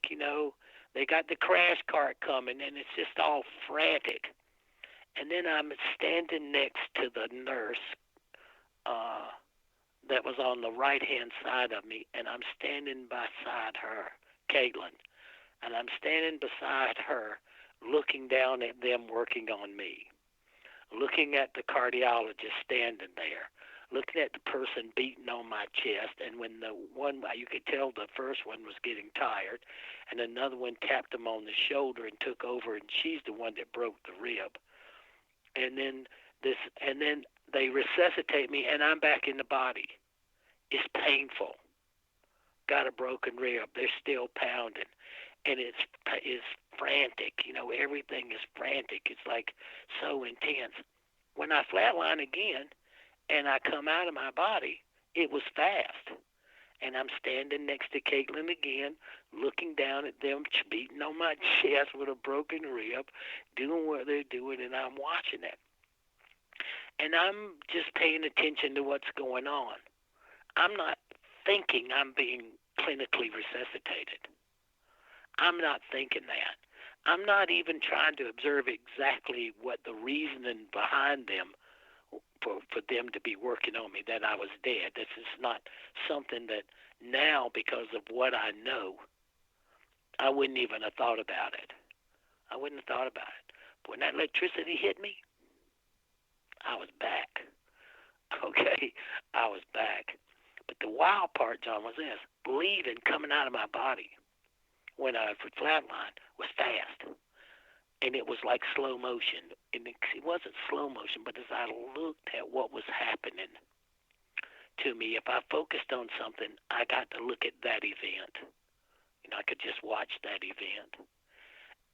They got the crash cart coming, and it's just all frantic. And then I'm standing next to the nurse that was on the right-hand side of me, and I'm standing beside her, Caitlin. And I'm standing beside her, looking down at them working on me, looking at the cardiologist standing there, looking at the person beating on my chest. And when the one, you could tell the first one was getting tired, and another one tapped him on the shoulder and took over, and she's the one that broke the rib. And then they resuscitate me, and I'm back in the body. It's painful. Got a broken rib. They're still pounding. And it's frantic, everything is frantic. It's like so intense. When I flatline again and I come out of my body, it was fast. And I'm standing next to Caitlin again, looking down at them beating on my chest with a broken rib, doing what they're doing, and I'm watching it. And I'm just paying attention to what's going on. I'm not thinking I'm being clinically resuscitated. I'm not thinking that. I'm not even trying to observe exactly what the reasoning behind them for them to be working on me, that I was dead. This is not something that now, because of what I know, I wouldn't even have thought about it. I wouldn't have thought about it. But when that electricity hit me, I was back. Okay, I was back. But the wild part, John, was this. Bleeding coming out of my body when I was flatlined was fast. And it was like slow motion. And it wasn't slow motion, but as I looked at what was happening to me, if I focused on something, I got to look at that event. You know, I could just watch that event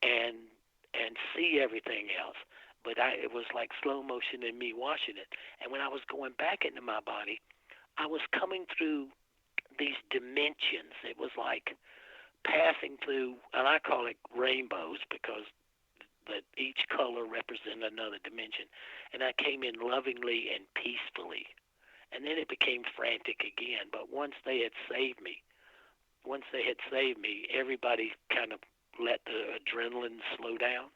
and see everything else. But it was like slow motion in me watching it. And when I was going back into my body, I was coming through these dimensions. It was like passing through, and I call it rainbows because that each color represented another dimension. And I came in lovingly and peacefully. And then it became frantic again. But once they had saved me, everybody kind of let the adrenaline slow down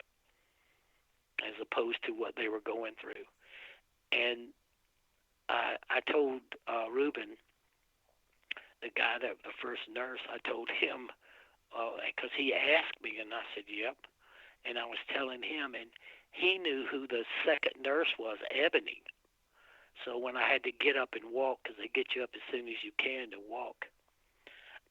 as opposed to what they were going through. And I told Ruben, the guy, the first nurse, I told him, because he asked me, and I said, yep. And I was telling him, and he knew who the second nurse was, Ebony. So when I had to get up and walk, because they get you up as soon as you can to walk,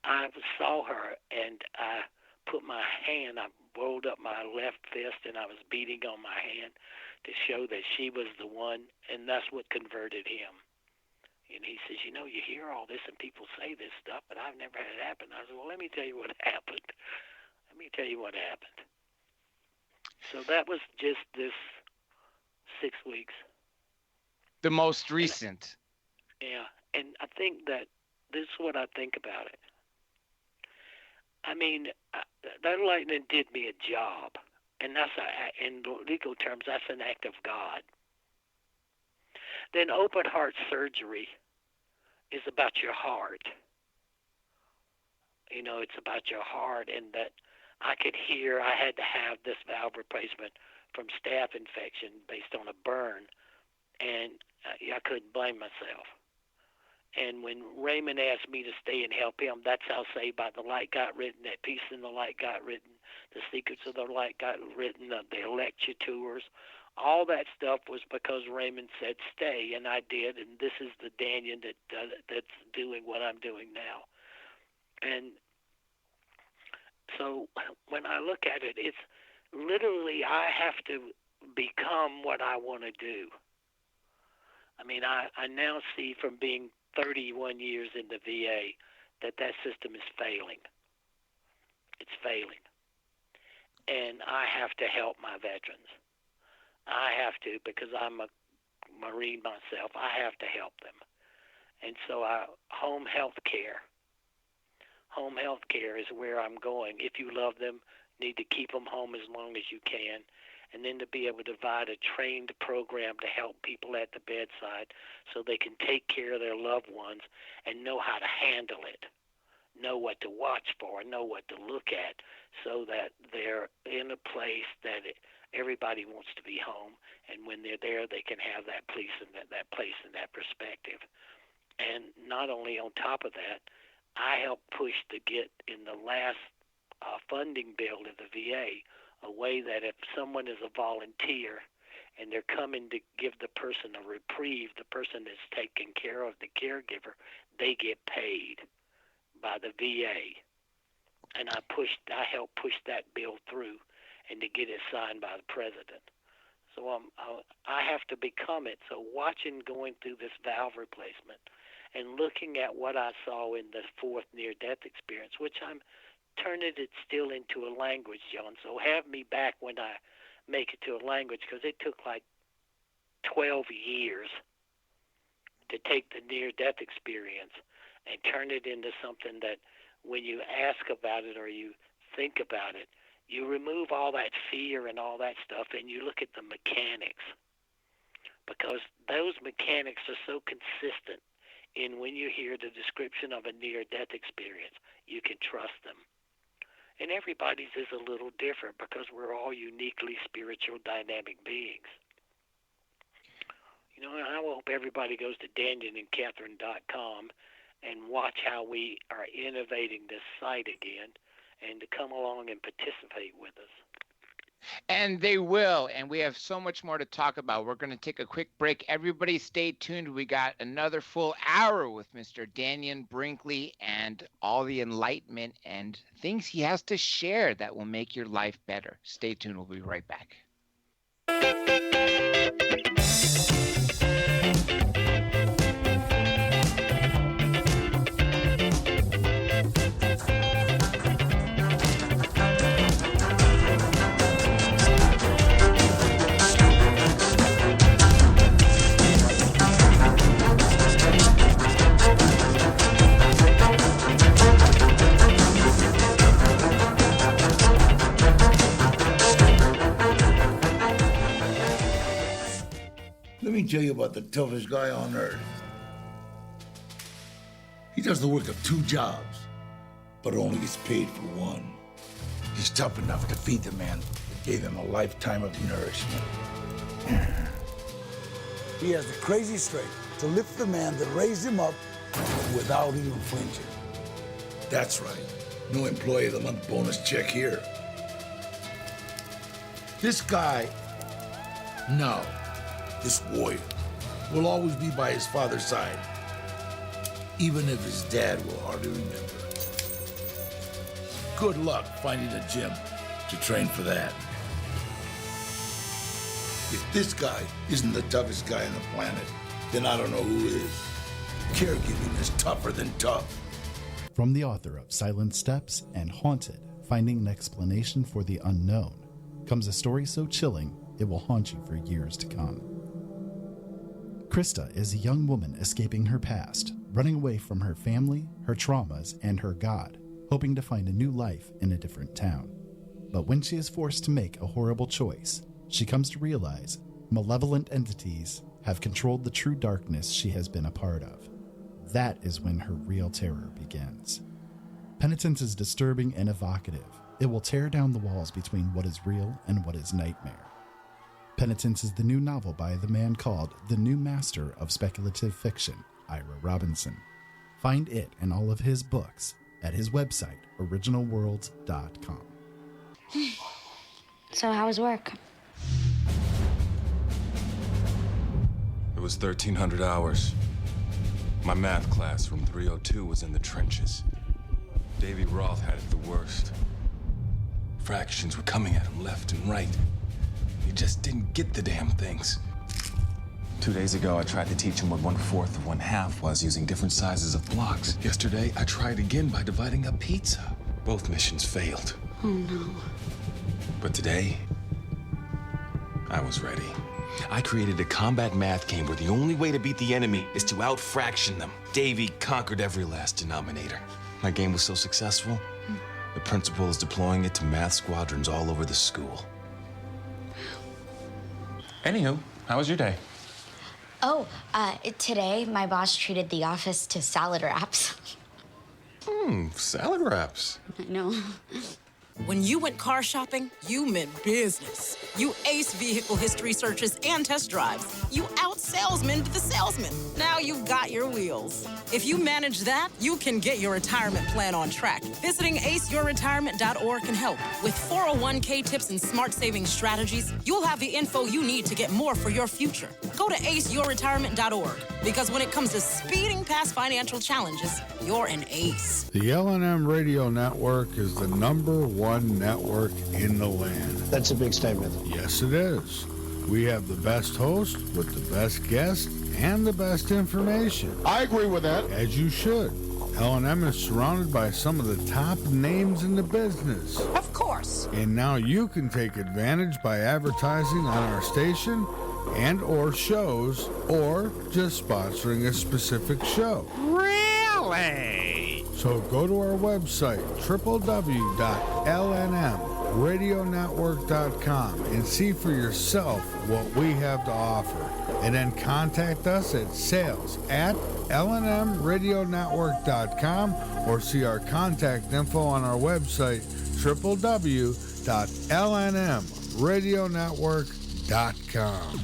I saw her, and I put my hand, I rolled up my left fist, and I was beating on my hand to show that she was the one, and that's what converted him. And he says, you know, you hear all this, and people say this stuff, but I've never had it happen. I said, well, let me tell you what happened. So that was just this 6 weeks. The most recent. Yeah, and I think that this is what I think about it. I mean, that lightning did me a job, and that's in legal terms, that's an act of God. Then open heart surgery is about your heart. You know, it's about your heart, and that I could hear I had to have this valve replacement from staph infection based on a burn, and I couldn't blame myself. And when Raymond asked me to stay and help him, that's how Saved by the Light got written, that Peace in the Light got written, the Secrets of the Light got written, the lecture tours. All that stuff was because Raymond said stay, and I did, and this is the Dannion that's doing what I'm doing now. And so when I look at it, it's literally I have to become what I want to do. I mean, I now see from being 31 years in the VA that system is failing. It's failing. And I have to help my veterans. I have to, because I'm a Marine myself, I have to help them. And so home health care is where I'm going. If you love them, need to keep them home as long as you can. And then to be able to provide a trained program to help people at the bedside so they can take care of their loved ones and know how to handle it, know what to watch for, know what to look at, so that they're in a place that everybody wants to be home, and when they're there, they can have that place and that perspective. And not only on top of that, I helped push to get in the last funding bill to the VA a way that if someone is a volunteer and they're coming to give the person a reprieve, the person that's taking care of the caregiver, they get paid by the VA. And I helped push that bill through and to get it signed by the president. So I have to become it. So watching going through this valve replacement and looking at what I saw in the fourth near-death experience, which I'm turning it still into a language, John. So have me back when I make it to a language, because it took like 12 years to take the near-death experience and turn it into something that when you ask about it or you think about it, you remove all that fear and all that stuff, and you look at the mechanics, because those mechanics are so consistent in when you hear the description of a near-death experience, you can trust them. And everybody's is a little different because we're all uniquely spiritual, dynamic beings. You know, and I hope everybody goes to DannionandCatherine.com and watch how we are innovating this site again, and to come along and participate with us. And they will. And we have so much more to talk about. We're going to take a quick break. Everybody stay tuned. We got another full hour with Mr. Dannion Brinkley and all the enlightenment and things he has to share that will make your life better. Stay tuned. We'll be right back. Let me tell you about the toughest guy on earth. He does the work of 2 jobs, but only gets paid for one. He's tough enough to feed the man that gave him a lifetime of nourishment. He has the crazy strength to lift the man that raised him up without even flinching. That's right. No employee of the month bonus check here. This guy, no. This warrior will always be by his father's side, even if his dad will hardly remember. Good luck finding a gym to train for that. If this guy isn't the toughest guy on the planet, then I don't know who is. Caregiving is tougher than tough. From the author of Silent Steps and Haunted, Finding an Explanation for the Unknown, comes a story so chilling it will haunt you for years to come. Krista is a young woman escaping her past, running away from her family, her traumas, and her God, hoping to find a new life in a different town. But when she is forced to make a horrible choice, she comes to realize malevolent entities have controlled the true darkness she has been a part of. That is when her real terror begins. Penitence is disturbing and evocative. It will tear down the walls between what is real and what is nightmare. Penitence is the new novel by the man called the new master of speculative fiction, Ira Robinson. Find it and all of his books at his website, originalworlds.com. So how was work? It was 1,300 hours. My math class, room 302, was in the trenches. Davy Roth had it the worst. Fractions were coming at him left and right. He just didn't get the damn things. 2 days ago, I tried to teach him what 1/4 of 1/2 was using different sizes of blocks. Yesterday, I tried again by dividing a pizza. Both missions failed. Oh no. But today, I was ready. I created a combat math game where the only way to beat the enemy is to out-fraction them. Davy conquered every last denominator. My game was so successful, the principal is deploying it to math squadrons all over the school. Anywho, how was your day? Oh, today my boss treated the office to salad wraps. Salad wraps. I know. When you went car shopping, you meant business. You aced vehicle history searches and test drives. You out-salesmaned the salesman. Now you've got your wheels. If you manage that, you can get your retirement plan on track. Visiting aceyourretirement.org can help. With 401k tips and smart saving strategies, you'll have the info you need to get more for your future. Go to aceyourretirement.org, because when it comes to speeding past financial challenges, you're an ace. The L&M Radio Network is the #1 network in the land. That's a big statement. Yes, it is. We have the best host with the best guests and the best information. I agree with that. As you should. L&M is surrounded by some of the top names in the business. Of course. And now you can take advantage by advertising on our station and or shows, or just sponsoring a specific show. Really? So go to our website, www.lnmradionetwork.com, and see for yourself what we have to offer. And then contact us at sales@lnmradionetwork.com, or see our contact info on our website, www.lnmradionetwork.com.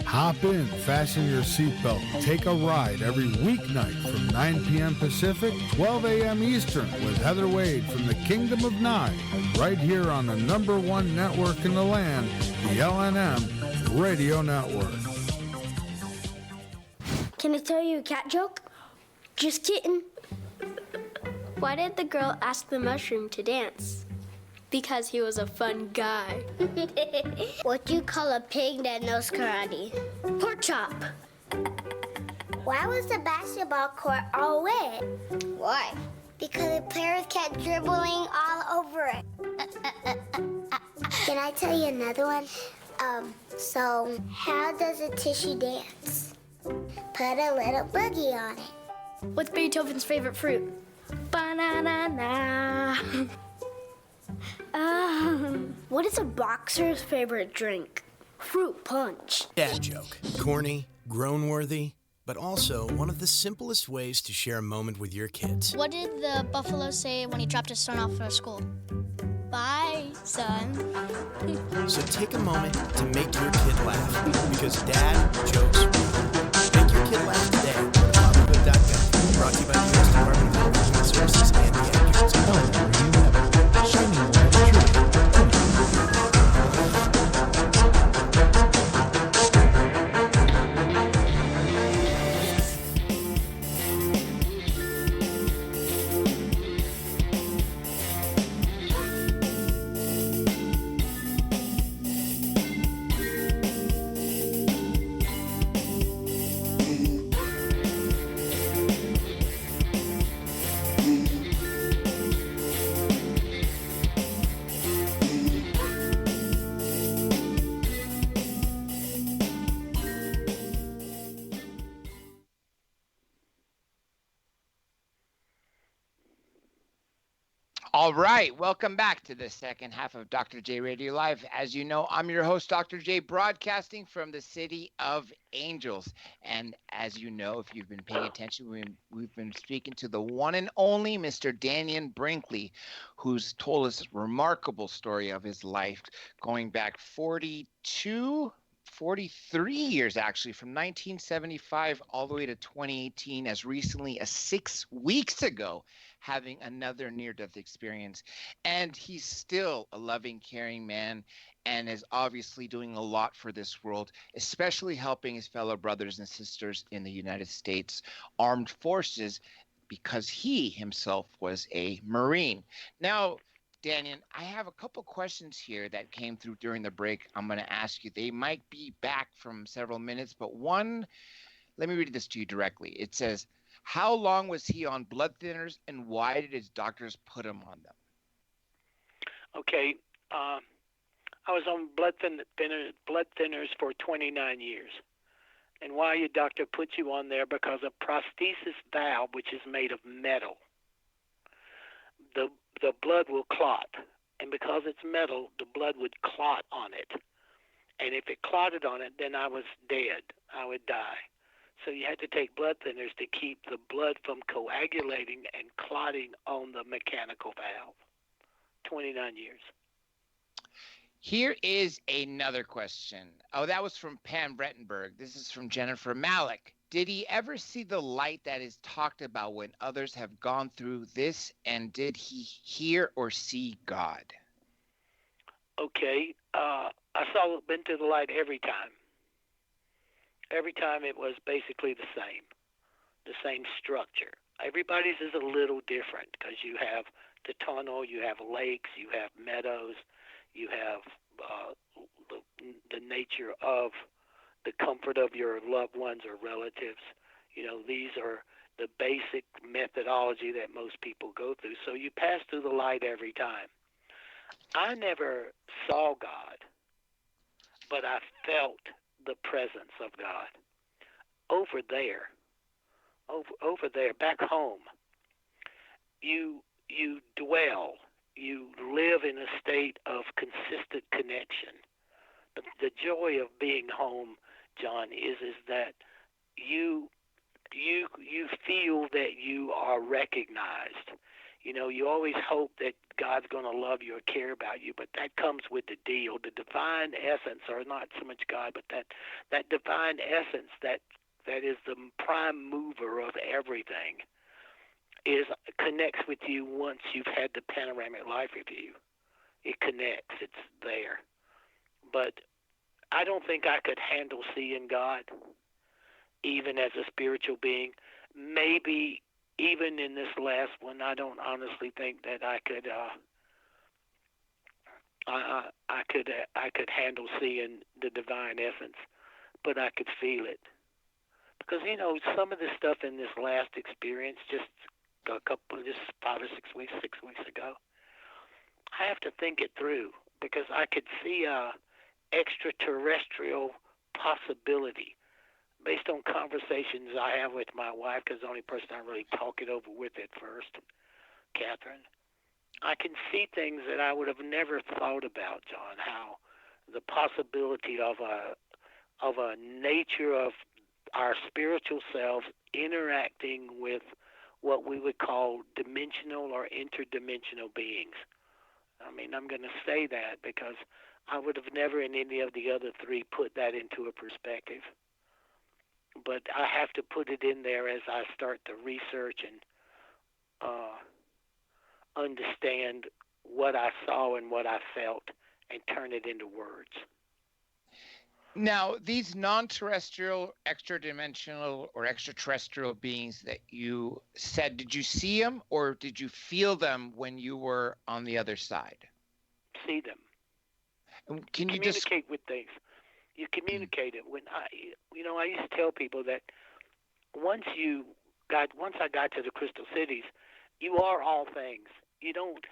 Hop in, fasten your seatbelt, take a ride every weeknight from 9 p.m. Pacific, 12 a.m. Eastern with Heather Wade from the Kingdom of Nine, right here on the #1 network in the land, the LNM Radio Network. Can I tell you a cat joke? Just kidding. Why did the girl ask the mushroom to dance? Because he was a fun guy. What do you call a pig that knows karate? Pork chop. Why was the basketball court all wet? Why? Because the players kept dribbling all over it. Can I tell you another one? So how does a tissue dance? Put a little boogie on it. What's Beethoven's favorite fruit? Banana. What is a boxer's favorite drink? Fruit punch. Dad joke. Corny, groan-worthy, but also one of the simplest ways to share a moment with your kids. What did the buffalo say when he dropped his son off at school? Bye, son. So take a moment to make your kid laugh, because dad jokes rule. Make your kid laugh today. Fatherhood.gov. Brought to you by the U.S. Department of Health and Human Services and the Actors. Shining light of truth. All right, welcome back to the second half of Dr. J Radio Live. As you know, I'm your host, Dr. J, broadcasting from the City of Angels. And as you know, if you've been paying attention, we've been speaking to the one and only Mr. Dannion Brinkley, who's told us a remarkable story of his life going back 43 years, actually, from 1975 all the way to 2018, as recently as 6 weeks ago, having another near-death experience. And he's still a loving, caring man and is obviously doing a lot for this world, especially helping his fellow brothers and sisters in the United States Armed Forces, because he himself was a Marine. Now, Dannion, I have a couple questions here that came through during the break. I'm going to ask you. They might be back from several minutes, but one, let me read this to you directly. It says, how long was he on blood thinners, and why did his doctors put him on them? Okay, I was on blood thinners for 29 years. And why your doctor put you on there? Because a prosthesis valve, which is made of metal, the blood will clot. And because it's metal, the blood would clot on it. And if it clotted on it, then I was dead. I would die. So you had to take blood thinners to keep the blood from coagulating and clotting on the mechanical valve. 29 years. Here is another question. Oh, that was from Pam Brettenberg. This is from Jennifer Malik. Did he ever see the light that is talked about when others have gone through this? And did he hear or see God? Okay. Been to the light every time. Every time it was basically the same structure. Everybody's is a little different because you have the tunnel, you have lakes, you have meadows, you have the nature of the comfort of your loved ones or relatives. You know, these are the basic methodology that most people go through. So you pass through the light every time. I never saw God, but I felt the presence of God over there, back home. You dwell, you live in a state of consistent connection. The joy of being home, John, is that you feel that you are recognized. You know, you always hope that God's going to love you or care about you, but that comes with the deal. The divine essence, or not so much God, but that divine essence that is the prime mover of everything, connects with you once you've had the panoramic life review. It connects. It's there. But I don't think I could handle seeing God, even as a spiritual being. Maybe even in this last one, I don't honestly think that I could. I could handle seeing the divine essence, but I could feel it. Because, you know, some of the stuff in this last experience, just 5 or 6 weeks ago, I have to think it through, because I could see a extraterrestrial possibility based on conversations I have with my wife, because the only person I really talk it over with at first, Catherine. I can see things that I would have never thought about, John, how the possibility of a nature of our spiritual selves interacting with what we would call dimensional or interdimensional beings. I mean, I'm going to say that because I would have never in any of the other three put that into a perspective. But I have to put it in there as I start to research and understand what I saw and what I felt and turn it into words. Now, these non-terrestrial, extra-dimensional, or extraterrestrial beings that you said, did you see them or did you feel them when you were on the other side? See them. Can you communicate with things? You communicate it. When I used to tell people that once I got to the Crystal Cities, you are all things. You don't.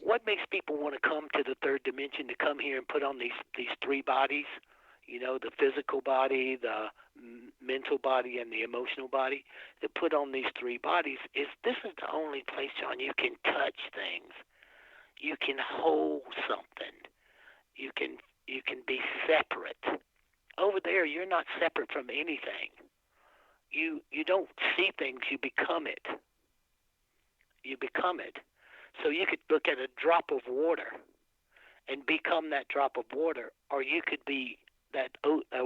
What makes people want to come to the third dimension, to come here and put on these three bodies? You know, the physical body, the mental body, and the emotional body. To put on these three bodies this is the only place, John, you can touch things. You can hold something. You can be separate. Over there, you're not separate from anything. You don't see things, you become it. You become it. So you could look at a drop of water and become that drop of water, or you could be that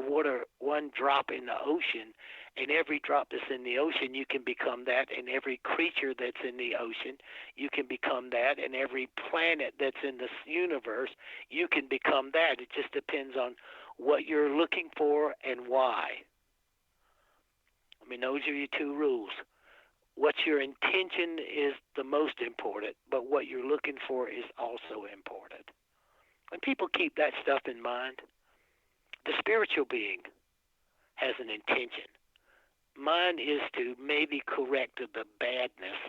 water, one drop in the ocean, and every drop that's in the ocean, you can become that, and every creature that's in the ocean, you can become that, and every planet that's in this universe, you can become that. It just depends on what you're looking for and why. I mean, those are your two rules. What your intention is the most important, but what you're looking for is also important. When people keep that stuff in mind, the spiritual being has an intention. Mine is to maybe correct the badness,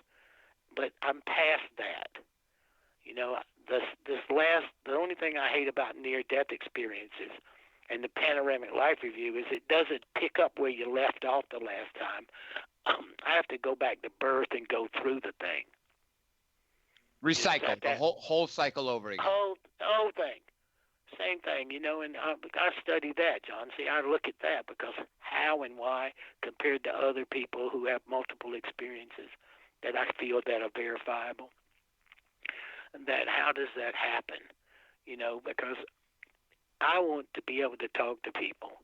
but I'm past that. You know, the only thing I hate about near-death experiences and the panoramic life review is it doesn't pick up where you left off the last time. I have to go back to birth and go through the thing. Recycle, the whole cycle over again. Whole thing. Same thing, you know, and I study that, John. See, I look at that because how and why compared to other people who have multiple experiences that I feel that are verifiable. And that how does that happen? You know, because I want to be able to talk to people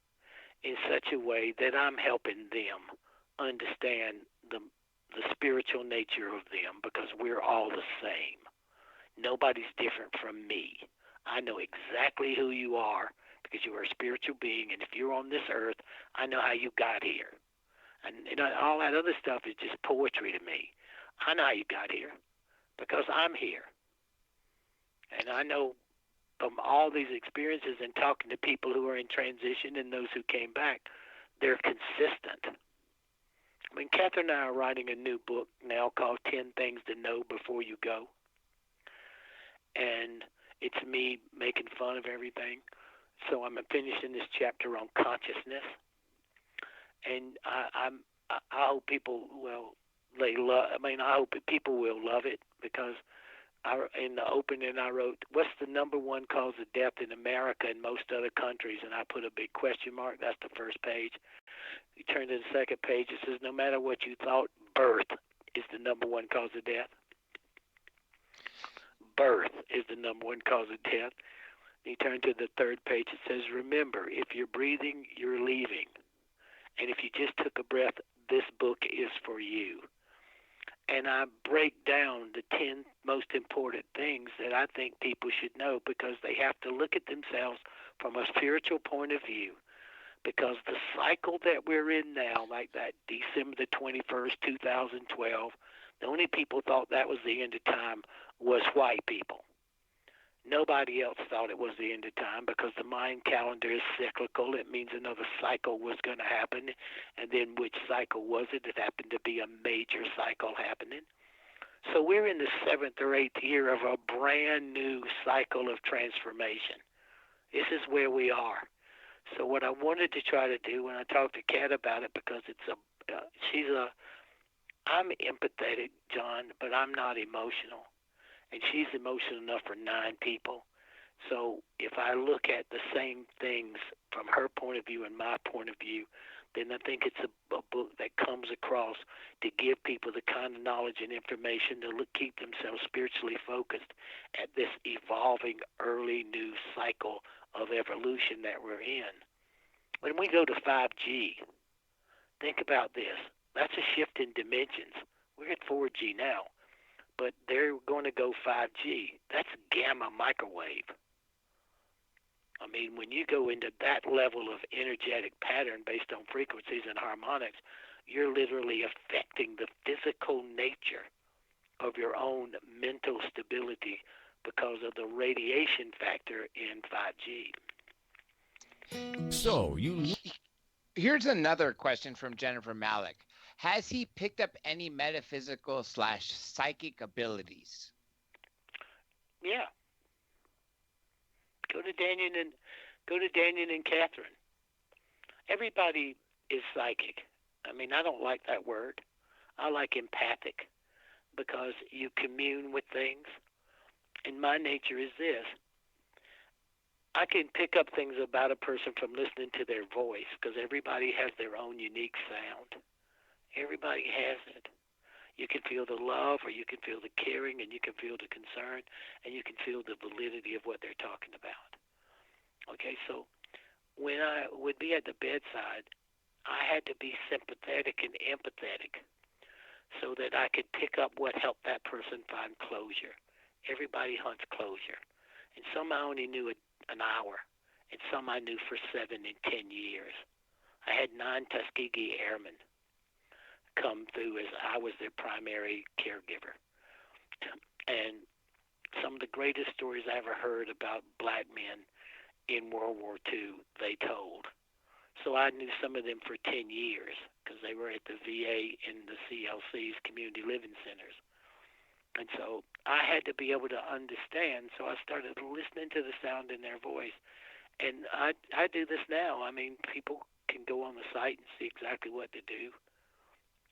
in such a way that I'm helping them understand the spiritual nature of them, because we're all the same. Nobody's different from me. I know exactly who you are because you are a spiritual being, and if you're on this earth, I know how you got here. And you know, all that other stuff is just poetry to me. I know how you got here because I'm here. And I know from all these experiences and talking to people who are in transition and those who came back, they're consistent. I mean, Catherine and I are writing a new book now called 10 Things to Know Before You Go. And it's me making fun of everything. So I'm finishing this chapter on consciousness. And I hope people I hope people will love it, because in the opening I wrote, what's the number one cause of death in America and most other countries? And I put a big question mark. That's the first page. You turn to the second page, it says, no matter what you thought, birth is the number one cause of death. birth is the number one cause of death. You turn to the third page, it says, remember, if you're breathing, you're leaving. And if you just took a breath, this book is for you. And I break down the 10 most important things that I think people should know, because they have to look at themselves from a spiritual point of view. Because the cycle that we're in now, like that December the 21st, 2012, the only people thought that was the end of time was white people. Nobody else thought it was the end of time, because the Mayan calendar is cyclical. It means another cycle was going to happen. And then which cycle was it? It happened to be a major cycle happening. So we're in the 7th or 8th year of a brand new cycle of transformation. This is where we are. So what I wanted to try to do when I talked to Kat about it, because I'm empathetic, John, but I'm not emotional. And she's emotional enough for 9 people. So if I look at the same things from her point of view and my point of view, then I think it's a book that comes across to give people the kind of knowledge and information to keep themselves spiritually focused at this evolving early new cycle of evolution that we're in. When we go to 5G, think about this. That's a shift in dimensions. We're at 4G now, but they're going to go 5G. That's gamma microwave. I mean, when you go into that level of energetic pattern based on frequencies and harmonics, you're literally affecting the physical nature of your own mental stability because of the radiation factor in 5G. So here's another question from Jennifer Malik. Has he picked up any metaphysical / psychic abilities? Yeah. Go to Dannion and Catherine. Everybody is psychic. I mean, I don't like that word. I like empathic, because you commune with things. And my nature is this. I can pick up things about a person from listening to their voice, because everybody has their own unique sound. Everybody has it. You can feel the love, or you can feel the caring, and you can feel the concern, and you can feel the validity of what they're talking about. Okay, so when I would be at the bedside, I had to be sympathetic and empathetic so that I could pick up what helped that person find closure. Everybody hunts closure. And some I only knew an hour, and some I knew for 7 and 10 years. I had 9 Tuskegee airmen come through as I was their primary caregiver. And some of the greatest stories I ever heard about black men in World War II, they told. So I knew some of them for 10 years because they were at the VA and the CLC's, community living centers. And so I had to be able to understand, so I started listening to the sound in their voice. And I do this now. I mean, people can go on the site and see exactly what to do.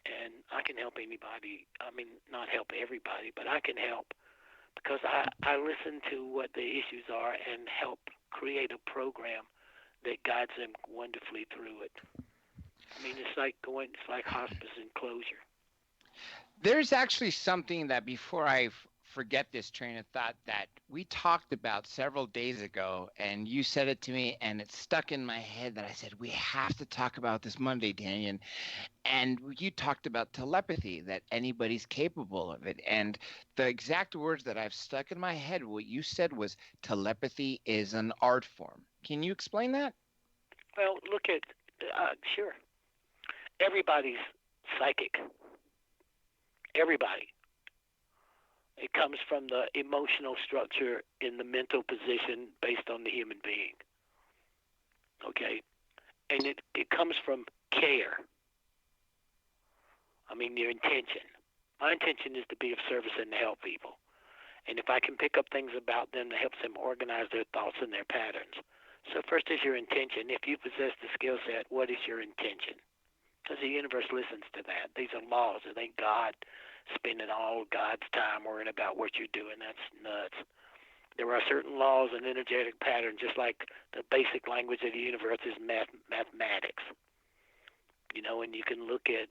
And I can help anybody. I mean, not help everybody, but I can help because I listen to what the issues are and help create a program that guides them wonderfully through it. I mean, it's like hospice and closure. There's actually something that before I forget this train of thought that we talked about several days ago, and you said it to me, and it stuck in my head that I said, we have to talk about this Monday, Dannion. And you talked about telepathy, that anybody's capable of it. And the exact words that I've stuck in my head, what you said was telepathy is an art form. Can you explain that? Well, look at, sure. Everybody's psychic. Everybody. It comes from the emotional structure in the mental position based on the human being. Okay? And it comes from care. I mean, your intention. My intention is to be of service and to help people. And if I can pick up things about them that helps them organize their thoughts and their patterns. So first is your intention. If you possess the skill set, what is your intention? Because the universe listens to that. These are laws. It ain't God spending all God's time worrying about what you're doing. That's nuts. There are certain laws and energetic patterns, just like the basic language of the universe is mathematics. You know, and you can look at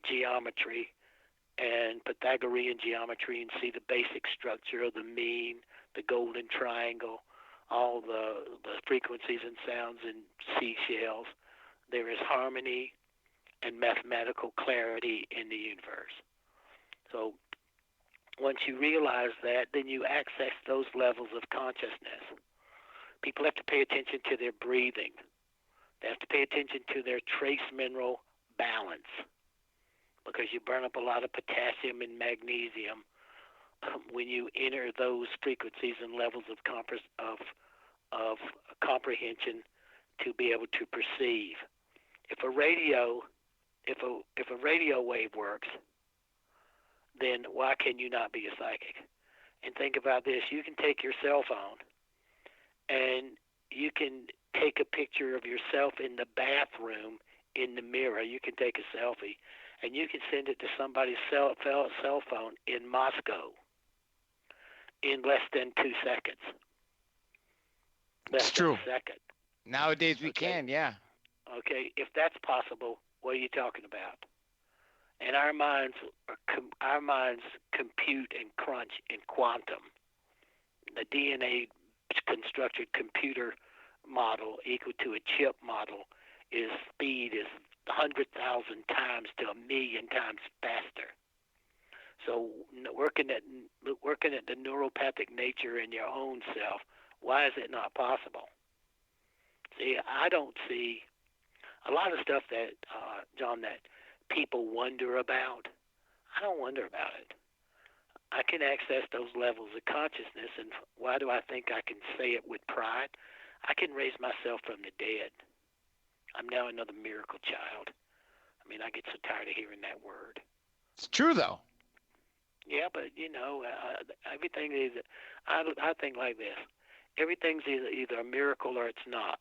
geometry and Pythagorean geometry and see the basic structure of the mean, the golden triangle, all the frequencies and sounds in seashells. There is harmony and mathematical clarity in the universe. So once you realize that, then you access those levels of consciousness. People have to pay attention to their breathing. They have to pay attention to their trace mineral balance, because you burn up a lot of potassium and magnesium when you enter those frequencies and levels of comprehension to be able to perceive. If a radio wave works, then why can you not be a psychic? And think about this: you can take your cell phone and you can take a picture of yourself in the bathroom in the mirror. You can take a selfie, and you can send it to somebody's cell phone in Moscow in less than 2 seconds. It's true. A second. Nowadays we can, yeah. Okay, if that's possible, what are you talking about? And our minds compute and crunch in quantum. The DNA constructed computer model equal to a chip model is speed is 100,000 times to 1,000,000 times faster. So working at the neuropathic nature in your own self, why is it not possible? See, I don't see a lot of stuff that, John, that people wonder about. I don't wonder about it. I can access those levels of consciousness, and why do I think I can say it with pride? I can raise myself from the dead. I'm now another miracle child. I mean, I get so tired of hearing that word. It's true, though. Yeah, but, everything is, I think like this. Everything's either a miracle or it's not.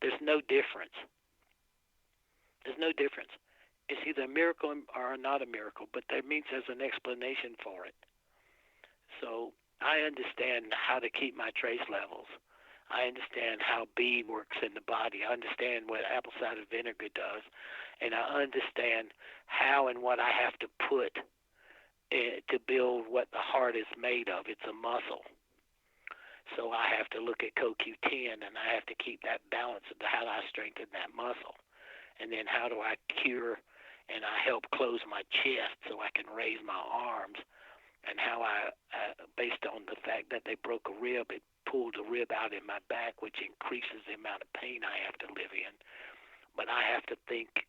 There's no difference. There's no difference. It's either a miracle or not a miracle, but that means there's an explanation for it. So I understand how to keep my trace levels. I understand how B works in the body. I understand what apple cider vinegar does. And I understand how and what I have to put to build what the heart is made of. It's a muscle. So I have to look at CoQ10, and I have to keep that balance of how do I strengthen that muscle. And then how do I cure and I help close my chest so I can raise my arms, and how I, based on the fact that they broke a rib, it pulled a rib out in my back, which increases the amount of pain I have to live in. But I have to think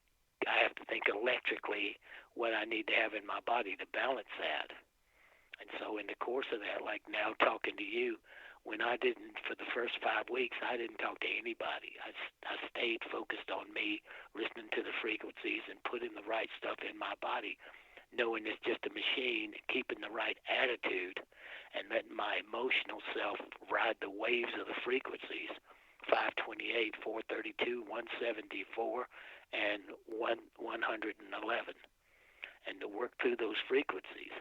electrically what I need to have in my body to balance that. And so in the course of that, like now talking to you, when I didn't, for the first 5 weeks, I didn't talk to anybody. I stayed focused on me, listening to the frequencies and putting the right stuff in my body, knowing it's just a machine, keeping the right attitude, and letting my emotional self ride the waves of the frequencies, 528, 432, 174, and 111, and to work through those frequencies.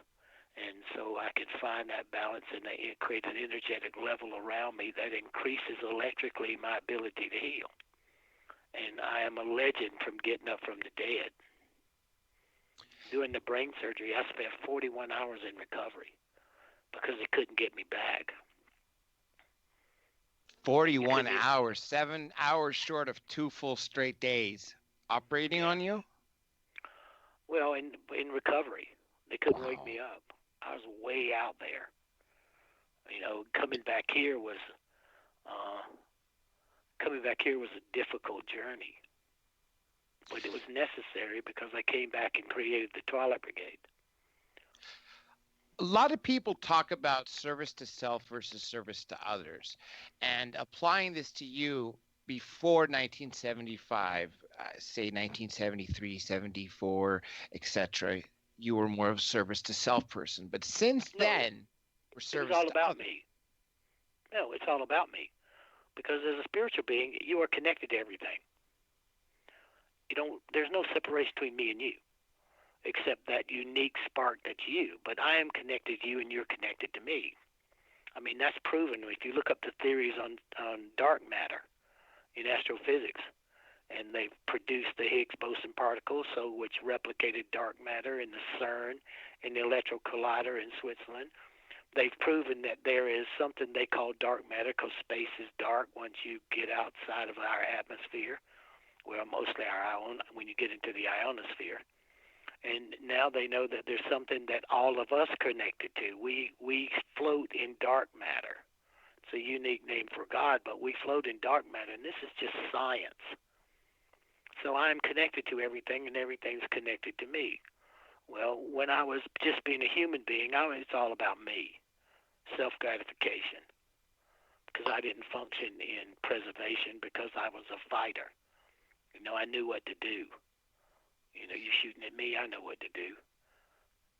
And so I could find that balance and create an energetic level around me that increases electrically my ability to heal. And I am a legend from getting up from the dead. Doing the brain surgery, I spent 41 hours in recovery because they couldn't get me back. 41 hours, 7 hours short of 2 full straight days. Operating on you? Well, in recovery. They couldn't wake me up. I was way out there. Coming back here was a difficult journey, but it was necessary because I came back and created the Twila Brigade. A lot of people talk about service to self versus service to others, and applying this to you before 1975, say 1973, 74, etc. You were more of a service to self person, but since then, we're service. It's all about me. No, it's all about me, because as a spiritual being, you are connected to everything. There's no separation between me and you, except that unique spark that's you. But I am connected to you, and you're connected to me. I mean, that's proven. If you look up the theories on dark matter in astrophysics, and they've produced the Higgs boson particles, which replicated dark matter in the CERN and the Electron Collider in Switzerland. They've proven that there is something they call dark matter because space is dark once you get outside of our atmosphere. Well, mostly when you get into the ionosphere. And now they know that there's something that all of us connected to. We float in dark matter. It's a unique name for God, but we float in dark matter, and this is just science. So I'm connected to everything, and everything's connected to me. Well, when I was just being a human being, it's all about me, self-gratification, because I didn't function in preservation because I was a fighter. I knew what to do. You're shooting at me, I know what to do.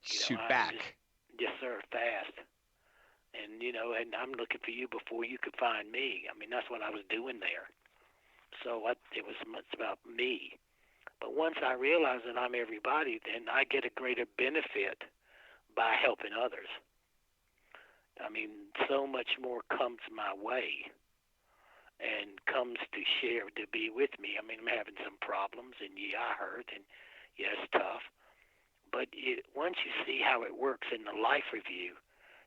Shoot back. Yes, sir, fast. And, and I'm looking for you before you could find me. I mean, that's what I was doing there. So it was much about me. But once I realize that I'm everybody, then I get a greater benefit by helping others. I mean, so much more comes my way and comes to share, to be with me. I mean, I'm having some problems, and I hurt, and it's tough. But once you see how it works in the life review,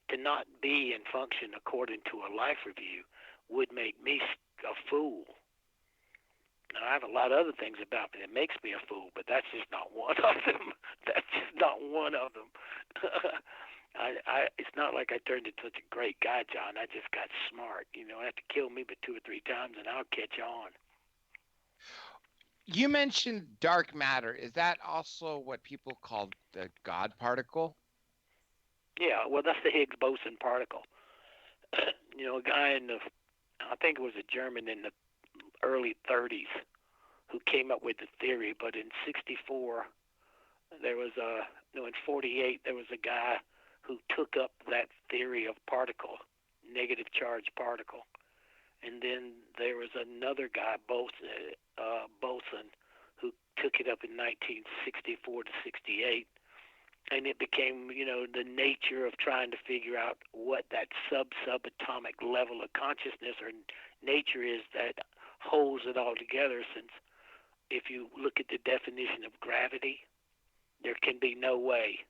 to not be and function according to a life review would make me a fool. Now, I have a lot of other things about me that makes me a fool, but that's just not one of them. That's just not one of them. It's not like I turned into such a great guy, John. I just got smart. I have to kill me but 2 or 3 times, and I'll catch on. You mentioned dark matter. Is that also what people call the God particle? Yeah, well, that's the Higgs boson particle. A guy I think it was a German in the early 30s who came up with the theory, but in 64, in 48, there was a guy who took up that theory of particle, negative charge particle. And then there was another guy, Boson, who took it up in 1964 to 68. And it became, the nature of trying to figure out what that subatomic level of consciousness or nature is that holds it all together, since if you look at the definition of gravity, there can be no way.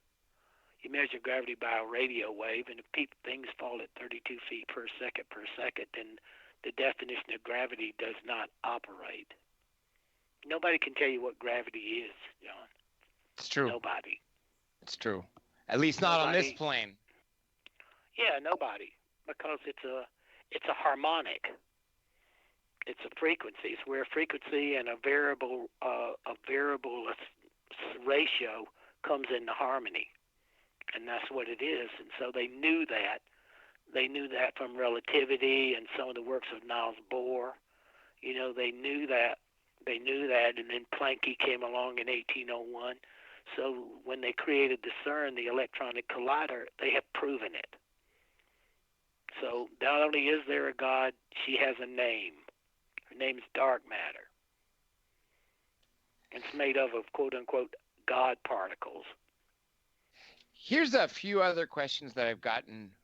You measure gravity by a radio wave, and if things fall at 32 feet per second, then the definition of gravity does not operate. Nobody can tell you what gravity is, John. It's true. Nobody. It's true. At least not on this plane. Yeah, nobody, because it's a harmonic. It's a frequency. It's where a frequency and a variable ratio comes into harmony, and that's what it is. And so they knew that. They knew that from relativity and some of the works of Niels Bohr. They knew that. And then Planck came along in 1801. So when they created the CERN, the electronic collider, they have proven it. So not only is there a God, she has a name. Her name's dark matter. It's made up of quote-unquote God particles. Here's a few other questions that I've gotten.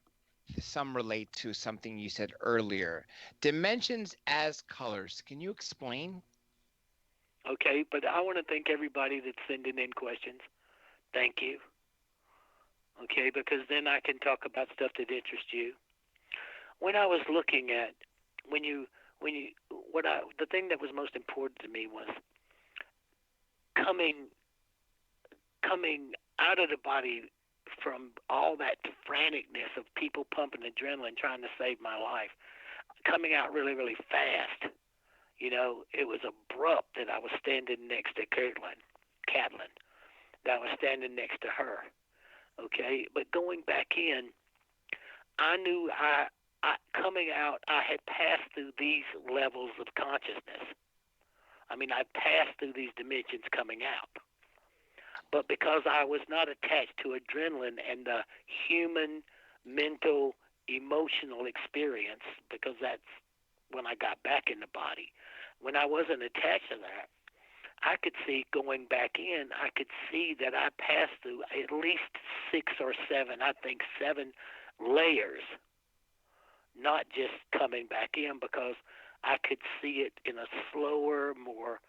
Some relate to something you said earlier. Dimensions as colors. Can you explain? Okay, but I want to thank everybody that's sending in questions. Thank you. Okay, because then I can talk about stuff that interests you. When I was looking at, the thing that was most important to me was coming out of the body from all that franticness of people pumping adrenaline trying to save my life, coming out really, really fast. It was abrupt that I was standing next to Catlin, that I was standing next to her. Okay, but going back in, I knew coming out, I had passed through these levels of consciousness. I mean, I passed through these dimensions coming out. But because I was not attached to adrenaline and the human, mental, emotional experience, because that's when I got back in the body, when I wasn't attached to that, I could see going back in, I could see that I passed through at least 6 or 7, I think 7 layers, not just coming back in, because I could see it in a slower, more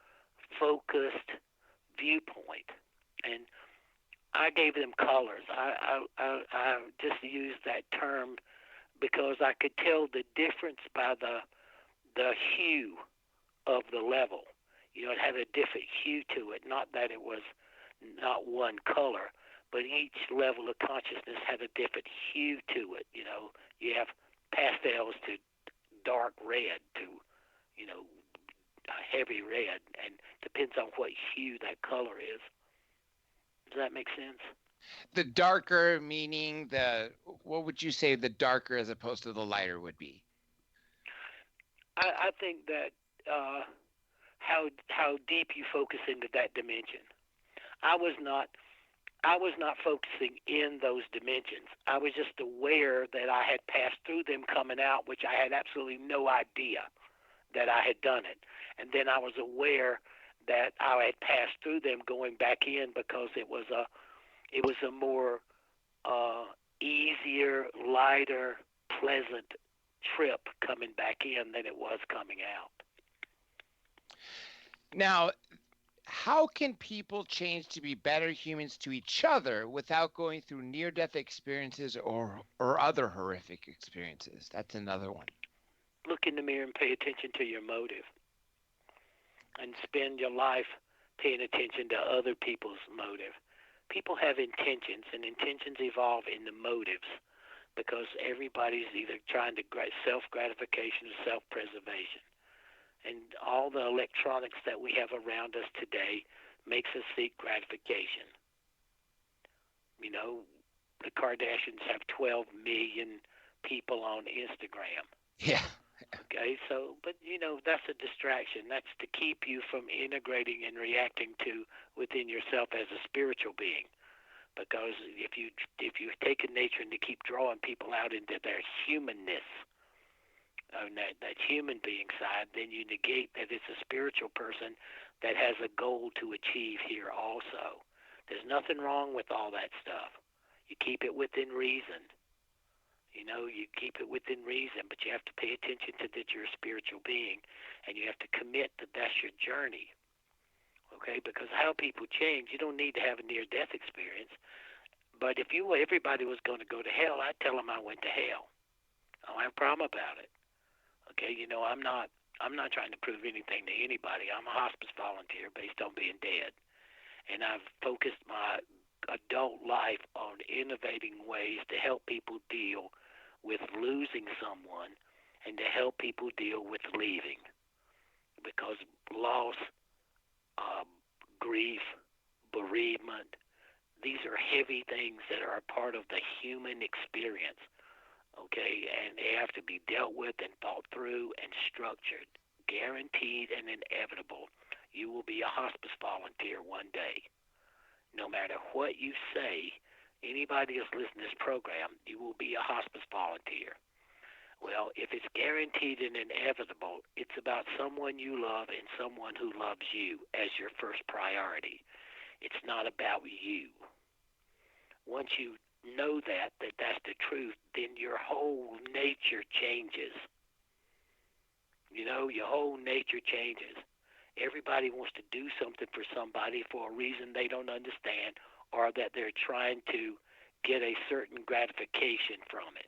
focused viewpoint. And I gave them colors. I just used that term because I could tell the difference by the hue of the level. You know, it had a different hue to it, not that it was not one color, but each level of consciousness had a different hue to it. You know, you have pastels to dark red to, you know, heavy red, and depends on what hue that color is. Does that make sense? The darker meaning what would you say the darker as opposed to the lighter would be? I think that how deep you focus into that dimension. I was not focusing in those dimensions. I was just aware that I had passed through them coming out, which I had absolutely no idea that I had done it. And then I was aware that I had passed through them going back in because it was a more easier, lighter, pleasant trip coming back in than it was coming out. Now, how can people change to be better humans to each other without going through near-death experiences or other horrific experiences? That's another one. Look in the mirror and pay attention to your motive. And spend your life paying attention to other people's motive. People have intentions, and intentions evolve into motives because everybody's either trying to self-gratification or self-preservation. And all the electronics that we have around us today makes us seek gratification. You know, the Kardashians have 12 million people on Instagram. Yeah. Okay, so, but you know, that's a distraction. That's to keep you from integrating and reacting to within yourself as a spiritual being. Because if you take a nature and to keep drawing people out into their humanness, that human being side, then you negate that it's a spiritual person that has a goal to achieve here also. There's nothing wrong with all that stuff. You keep it within reason. You know, you keep it within reason, but you have to pay attention to that you're a spiritual being, and you have to commit that that's your journey. Okay, because how people change, you don't need to have a near-death experience. But if everybody was going to go to hell, I'd tell them I went to hell. I don't have a problem about it. Okay, you know, I'm not trying to prove anything to anybody. I'm a hospice volunteer based on being dead, and I've focused my adult life on innovating ways to help people deal with losing someone and to help people deal with leaving, because loss, grief, bereavement, these are heavy things that are a part of the human experience, okay, and they have to be dealt with and thought through and structured, guaranteed and inevitable. You will be a hospice volunteer one day. No matter what you say, anybody that's listening to this program, you will be a hospice volunteer. Well, if it's guaranteed and inevitable, it's about someone you love and someone who loves you as your first priority. It's not about you. Once you know that that's the truth, then your whole nature changes. You know, your whole nature changes. Everybody wants to do something for somebody for a reason they don't understand, or that they're trying to get a certain gratification from it.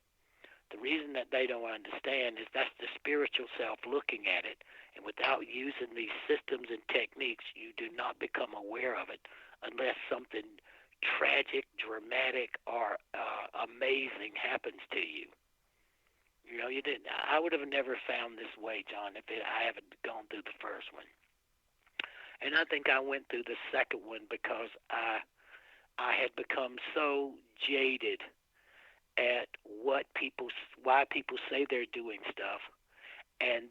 The reason that they don't understand is that's the spiritual self looking at it, and without using these systems and techniques, you do not become aware of it unless something tragic, dramatic, or amazing happens to you. You know, I would have never found this way, John, if I haven't gone through the first one. And I think I went through the second one because I had become so jaded at why people say they're doing stuff and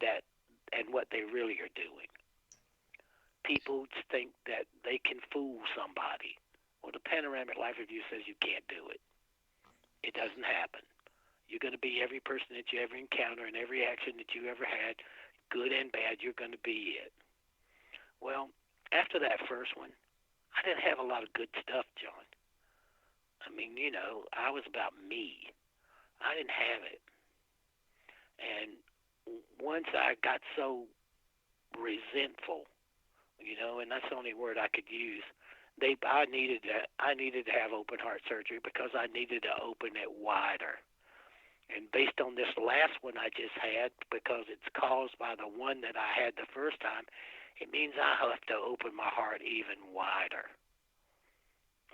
what they really are doing. People think that they can fool somebody. Well, the Panoramic Life Review says you can't do it. It doesn't happen. You're going to be every person that you ever encounter and every action that you ever had, good and bad, you're going to be it. Well, after that first one, I didn't have a lot of good stuff, John. I mean, you know, I was about me. I didn't have it. And once I got so resentful and that's the only word I could use. I needed to have open heart surgery because I needed to open it wider. And based on this last one I just had, because it's caused by the one that I had the first time, it means I have to open my heart even wider.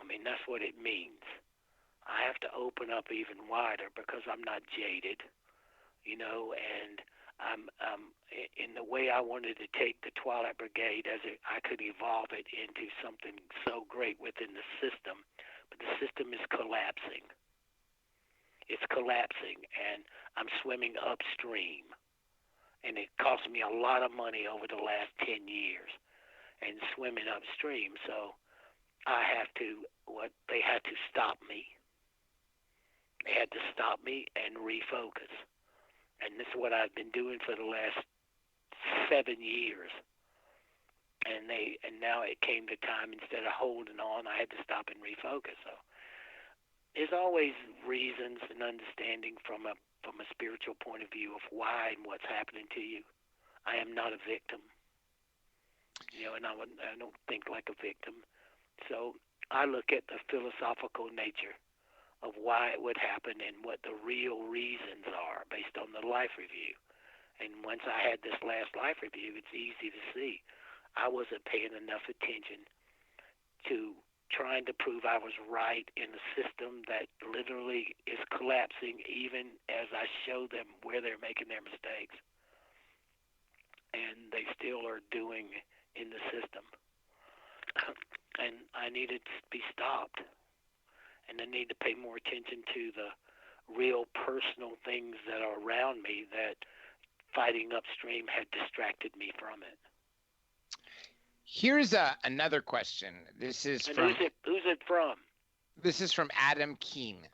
I mean, that's what it means. I have to open up even wider because I'm not jaded, and I'm in the way I wanted to take the Twila Brigade I could evolve it into something so great within the system, but the system is collapsing. It's collapsing, and I'm swimming upstream, and it cost me a lot of money over the last 10 years, and swimming upstream. So they had to stop me. They had to stop me and refocus, and this is what I've been doing for the last 7 years. And now it came to time, instead of holding on, I had to stop and refocus. So there's always reasons and understanding from a spiritual point of view of why and what's happening to you. I am not a victim, and I don't think like a victim. So I look at the philosophical nature of why it would happen and what the real reasons are based on the life review. And once I had this last life review, it's easy to see I wasn't paying enough attention to trying to prove I was right in a system that literally is collapsing even as I show them where they're making their mistakes. And they still are doing in the system. And I needed to be stopped. And I need to pay more attention to the real personal things that are around me that fighting upstream had distracted me from it. Here's another question. This is from who's it from? This is from Adam Keene.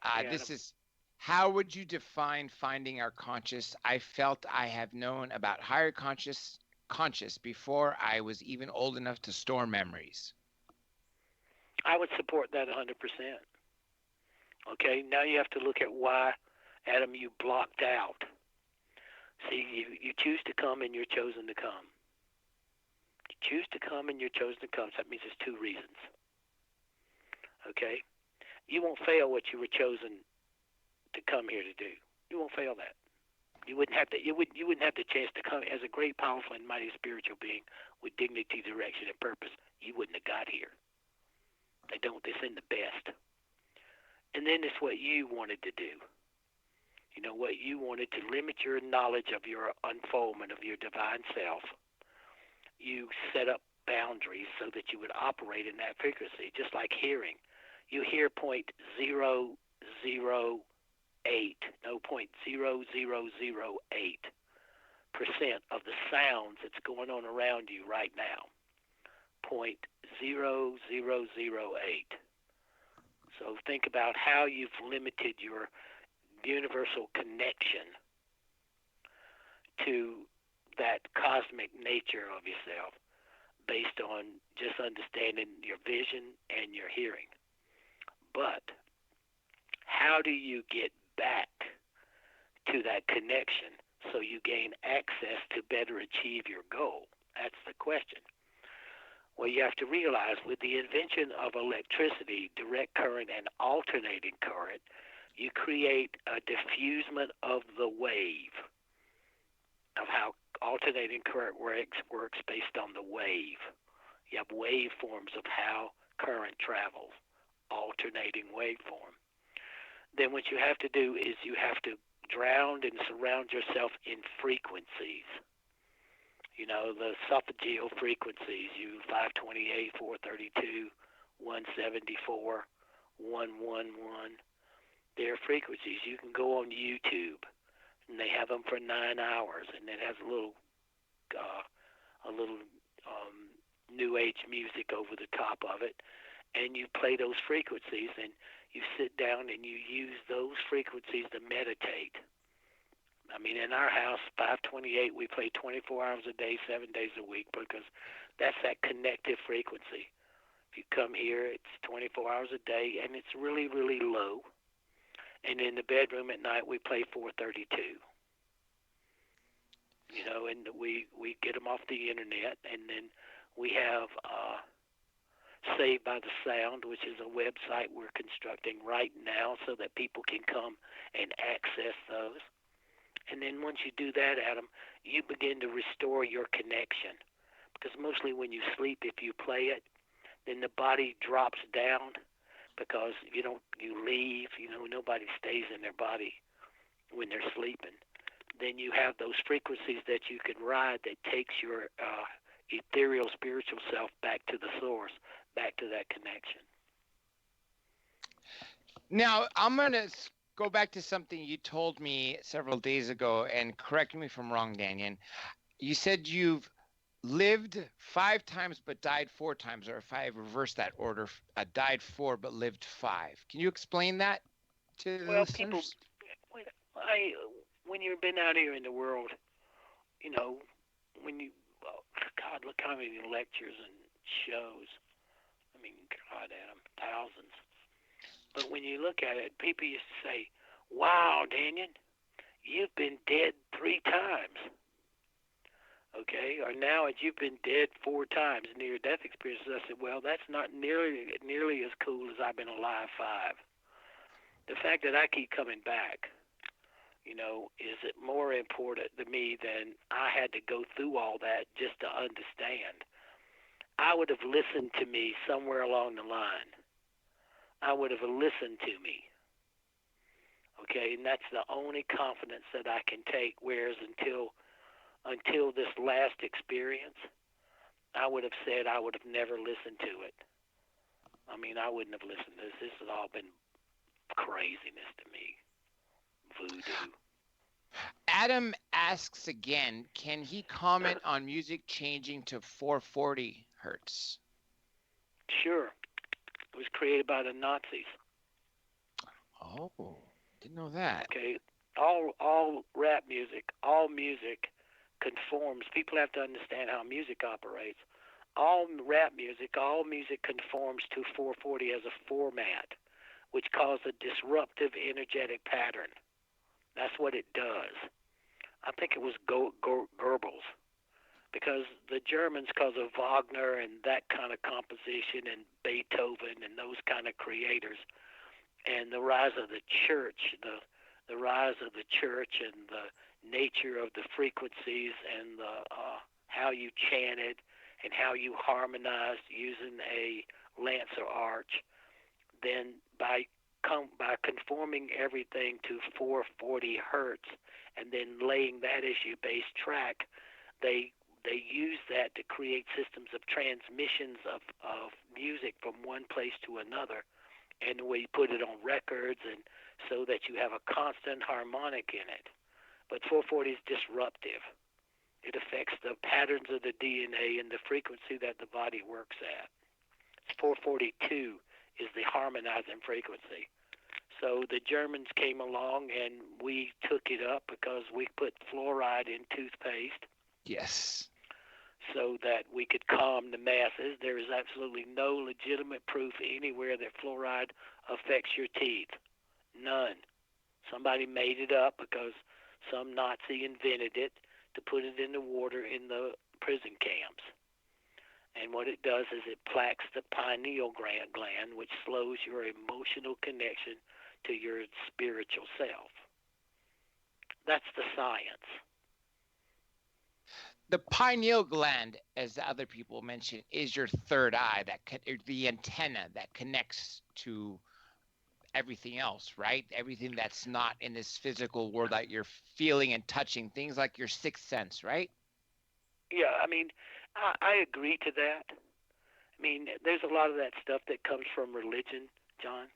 Adam. This is, how would you define finding our conscious? I felt I have known about higher conscious before I was even old enough to store memories. I would support that 100%. Okay, now you have to look at why, Adam, you blocked out. See, you choose to come and you're chosen to come. You choose to come and you're chosen to come. So that means there's two reasons. Okay? You won't fail what you were chosen to come here to do. You won't fail that. You wouldn't have the chance to come as a great, powerful, and mighty spiritual being with dignity, direction, and purpose. You wouldn't have got here. They send the best. And then it's what you wanted to do. What you wanted to limit your knowledge of your unfoldment of your divine self. You set up boundaries so that you would operate in that frequency, just like hearing. You hear 0.0008, no 0.0008% of the sounds that's going on around you right now. 0.0008. So think about how you've limited your universal connection to that cosmic nature of yourself based on just understanding your vision and your hearing. But how do you get back to that connection so you gain access to better achieve your goal? That's the question. Well, you have to realize with the invention of electricity, direct current, and alternating current, you create a diffusement of the wave, of how alternating current works based on the wave. You have waveforms of how current travels, alternating waveform. Then what you have to do is you have to drown and surround yourself in frequencies. The esophageal frequencies, 528, 432, 174, 111. They're frequencies. You can go on YouTube, and they have them for 9 hours, and it has a little New Age music over the top of it, and you play those frequencies, and you sit down and you use those frequencies to meditate. I mean, in our house, 528, we play 24 hours a day, 7 days a week, because that's that connective frequency. If you come here, it's 24 hours a day, and it's really, really low. And in the bedroom at night, we play 432. You know, and we get them off the internet, and then we have Saved by the Sound, which is a website we're constructing right now so that people can come and access those. And then once you do that, Adam, you begin to restore your connection. Because mostly when you sleep, if you play it, then the body drops down because you leave, nobody stays in their body when they're sleeping. Then you have those frequencies that you can ride that takes your ethereal spiritual self back to the source, back to that connection. Now, I'm going to go back to something you told me several days ago, and correct me if I'm wrong, Dannion. You said you've lived 5 times but died 4 times, or if I reverse that order, died 4 but lived 5. Can you explain that to the listeners? When you've been out here in the world, when you, God, look how many lectures and shows. I mean, God, Adam, thousands. But when you look at it, people used to say, wow, Dannion, you've been dead 3 times. Okay, or now you've been dead 4 times, near-death experiences. I said, well, that's not nearly as cool as I've been alive 5. The fact that I keep coming back, is it more important to me than I had to go through all that just to understand? I would have listened to me somewhere along the line. I would have listened to me. Okay, and that's the only confidence that I can take, whereas until this last experience, I would have said I would have never listened to it. I mean, I wouldn't have listened to this. This has all been craziness to me. Voodoo. Adam asks again, can he comment on music changing to 440 hertz? Sure. It was created by the Nazis. Oh, didn't know that. Okay. All rap music, all music conforms. People have to understand how music operates. All rap music, all music conforms to 440 as a format, which causes a disruptive energetic pattern. That's what it does. I think it was Goebbels, because the Germans, because of Wagner and that kind of composition and Beethoven and those kind of creators, and the rise of the church, the rise of the church and the nature of the frequencies and the how you chanted and how you harmonized using a Lancer arch, then by conforming everything to 440 hertz and then laying that as your base track, they use that to create systems of transmissions of music from one place to another, and we put it on records, and so that you have a constant harmonic in it. But 440 is disruptive. It affects the patterns of the DNA and the frequency that the body works at. 442 is the harmonizing frequency. So the Germans came along and we took it up because we put fluoride in toothpaste. Yes. So that we could calm the masses. There is absolutely no legitimate proof anywhere that fluoride affects your teeth. None. Somebody made it up because some Nazi invented it to put it in the water in the prison camps. And what it does is it plaques the pineal gland, which slows your emotional connection to your spiritual self. That's the science. The pineal gland, as other people mention, is your third eye, the antenna that connects to everything else, right? Everything that's not in this physical world that you're feeling and touching, things like your sixth sense, right? Yeah, I mean, I agree to that. I mean, there's a lot of that stuff that comes from religion, John.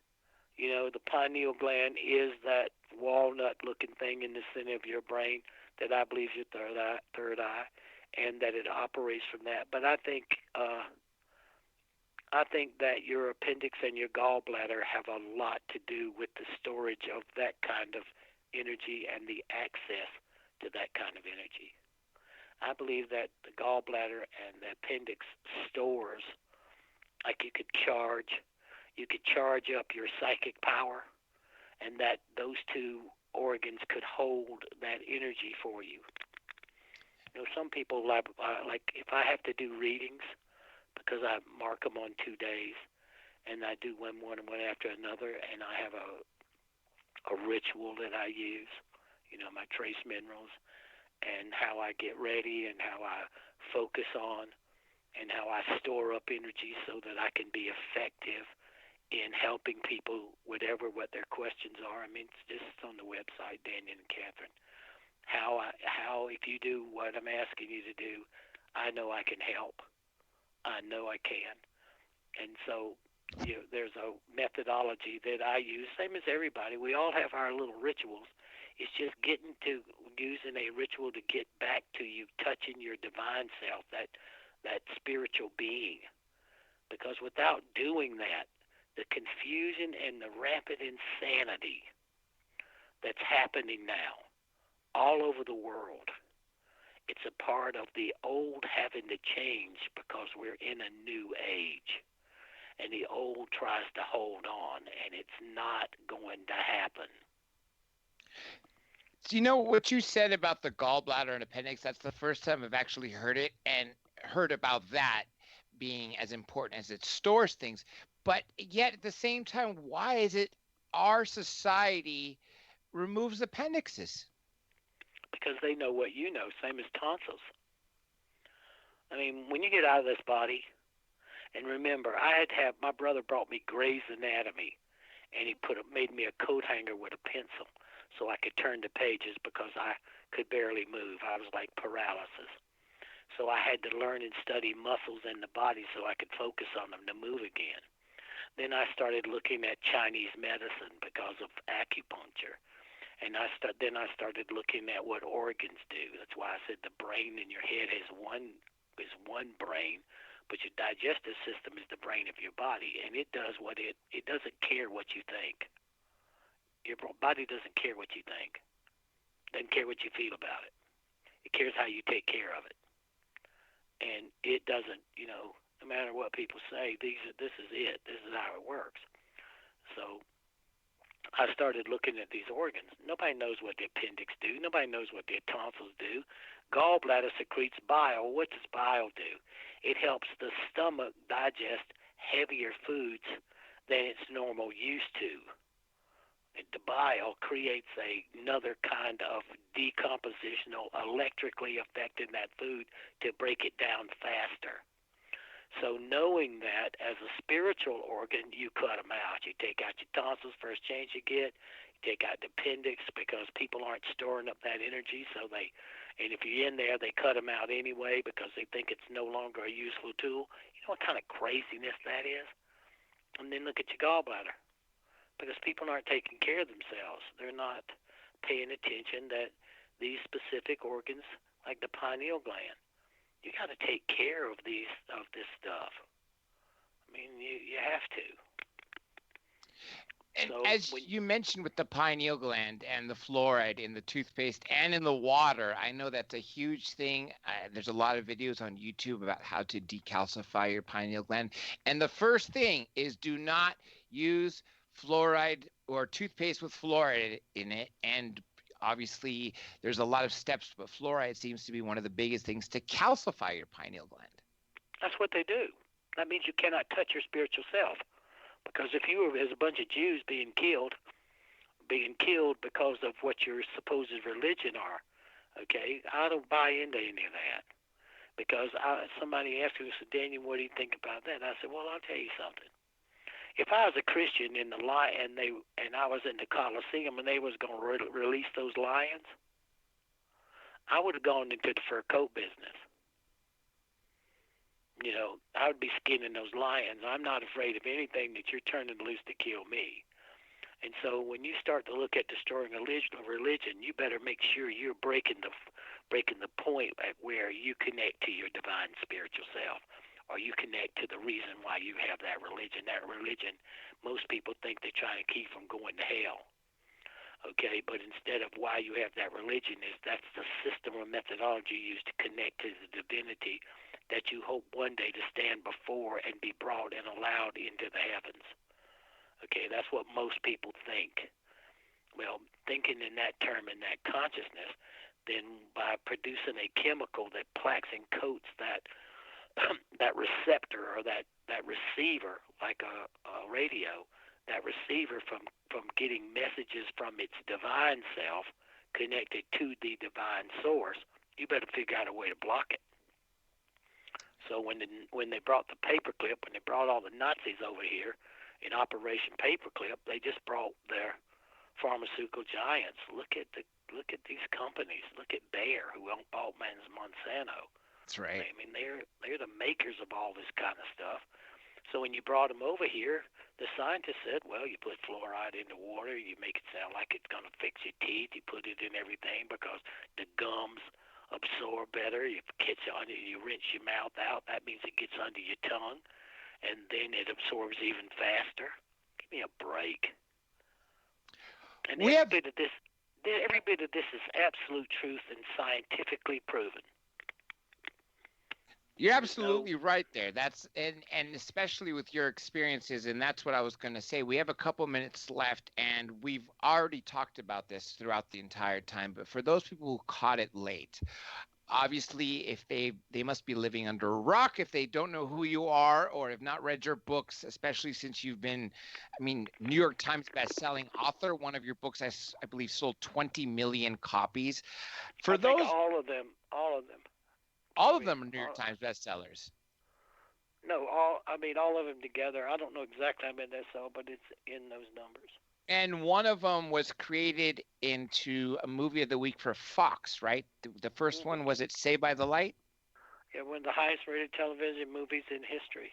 The pineal gland is that walnut-looking thing in the center of your brain that I believe is your third eye, and that it operates from that. But I think that your appendix and your gallbladder have a lot to do with the storage of that kind of energy and the access to that kind of energy. I believe that the gallbladder and the appendix stores, like you could charge up your psychic power, and that those two organs could hold that energy for you. some people like if I have to do readings, because I mark them on 2 days, and I do one after another, and I have a ritual that I use, my trace minerals, and how I get ready, and how I focus on, and how I store up energy so that I can be effective in helping people, what their questions are. I mean, it's just on the website, Dannion and Catherine. How if you do what I'm asking you to do, I know I can help. I know I can. And so, there's a methodology that I use, same as everybody. We all have our little rituals. It's just getting to using a ritual to get back to you touching your divine self, that spiritual being. Because without doing that, the confusion and the rapid insanity that's happening now all over the world, it's a part of the old having to change because we're in a new age. And the old tries to hold on, and it's not going to happen. So, what you said about the gallbladder and appendix, that's the first time I've actually heard it and heard about that being as important as it stores things. But yet at the same time, why is it our society removes appendixes? Because they know what you know, same as tonsils. I mean, when you get out of this body, and remember, my brother brought me Gray's Anatomy, and he made me a coat hanger with a pencil so I could turn the pages because I could barely move. I was like paralysis. So I had to learn and study muscles in the body so I could focus on them to move again. Then I started looking at Chinese medicine because of acupuncture. And then I started looking at what organs do. That's why I said the brain in your head is one brain, but your digestive system is the brain of your body, and it does what it doesn't care what you think. Your body doesn't care what you think. Doesn't care what you feel about it. It cares how you take care of it. And it doesn't, no matter what people say, this is it. This is how it works. So I started looking at these organs. Nobody knows what the appendix do. Nobody knows what the tonsils do. Gallbladder secretes bile. What does bile do? It helps the stomach digest heavier foods than it's normal used to. The bile creates another kind of decompositional, electrically affecting that food to break it down faster. So knowing that as a spiritual organ, you cut them out. You take out your tonsils, first change you get. You take out the appendix because people aren't storing up that energy. And if you're in there, they cut them out anyway because they think it's no longer a useful tool. You know what kind of craziness that is? And then look at your gallbladder. Because people aren't taking care of themselves. They're not paying attention that these specific organs, like the pineal gland, you got to take care of this stuff. I mean, you have to. And so as you mentioned with the pineal gland and the fluoride in the toothpaste and in the water, I know that's a huge thing. There's a lot of videos on YouTube about how to decalcify your pineal gland. And the first thing is do not use fluoride or toothpaste with fluoride in it. And obviously there's a lot of steps, but fluoride seems to be one of the biggest things to calcify your pineal gland. That's what they do. That means you cannot touch your spiritual self. Because if there's a bunch of Jews being killed because of what your supposed religion are, okay, I don't buy into any of that. Because somebody asked me, said, Dannion, what do you think about that? And I said, well, I'll tell you something. If I was a Christian and I was in the Colosseum and they was going to release those lions, I would have gone into the fur coat business. I would be skinning those lions. I'm not afraid of anything that you're turning loose to kill me. And so when you start to look at destroying a religion, you better make sure you're breaking the point at where you connect to your divine spiritual self, or you connect to the reason why you have that religion. That religion, most people think they're trying to keep from going to hell. Okay, but instead of why you have that religion that's the system or methodology used to connect to the divinity that you hope one day to stand before and be brought and allowed into the heavens. Okay, that's what most people think. Well, thinking in that term, in that consciousness, then by producing a chemical that plaques and coats that that receptor or that receiver, like a radio, that receiver from getting messages from its divine self connected to the divine source, you better figure out a way to block it. So when they brought the paperclip, when they brought all the Nazis over here in Operation Paperclip, they just brought their pharmaceutical giants. Look at these companies. Look at Bayer, who bought Monsanto. That's right. I mean, they're the makers of all this kind of stuff. So when you brought them over here, the scientists said, well, you put fluoride in the water, you make it sound like it's going to fix your teeth, you put it in everything because the gums absorb better, you catch on it, you rinse your mouth out, that means it gets under your tongue, and then it absorbs even faster. Give me a break. And every bit of this is absolute truth and scientifically proven. You're absolutely right there. That's and especially with your experiences, and that's what I was going to say. We have a couple minutes left, and we've already talked about this throughout the entire time. But for those people who caught it late, obviously, if they must be living under a rock if they don't know who you are or have not read your books, especially since you've been, New York Times best-selling author. One of your books, I believe, sold 20 million copies. I think all of them. All of them are New York Times bestsellers. No, all of them together. I don't know exactly how many they sell, but it's in those numbers. And one of them was created into a movie of the week for Fox, right? The first one, was it Saved by the Light? Yeah, one of the highest rated television movies in history.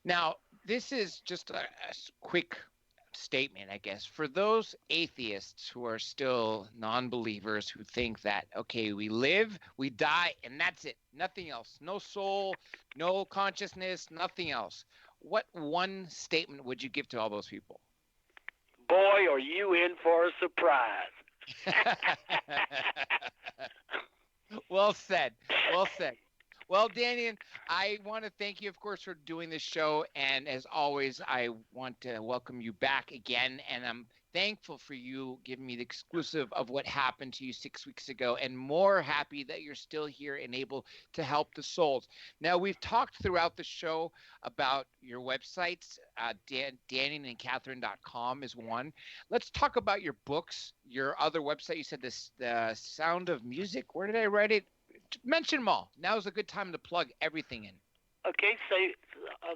Now, this is just a quick statement, I guess, for those atheists who are still non-believers who think that, okay, we live, we die, and that's it, nothing else, no soul, no consciousness, nothing else. What one statement would you give to all those people? Boy, are you in for a surprise. Well said. Well said. Well, Dannion, I want to thank you, of course, for doing this show. And as always, I want to welcome you back again. And I'm thankful for you giving me the exclusive of what happened to you 6 weeks ago, and more happy that you're still here and able to help the souls. Now, we've talked throughout the show about your websites. DannionandCatherine.com is one. Let's talk about your books, your other website. You said this, the Sound of Music. Where did I write it? Mention them all. Now is a good time to plug everything in. Okay,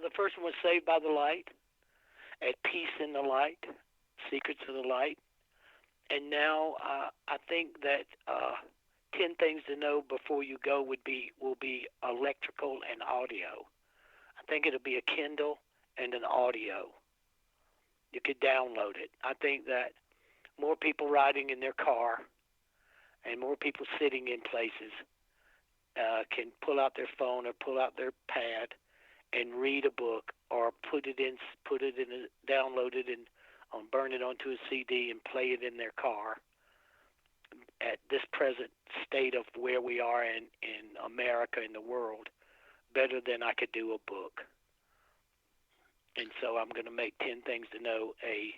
the first one was Saved by the Light, At Peace in the Light, Secrets of the Light. And now I think that 10 things to know before you go will be electrical and audio. I think it'll be a Kindle and an audio. You could download it. I think that more people riding in their car and more people sitting in places can pull out their phone or pull out their pad and read a book, or download it and burn it onto a CD and play it in their car. At this present state of where we are in America, in the world, better than I could do a book. And so I'm going to make 10 things to know a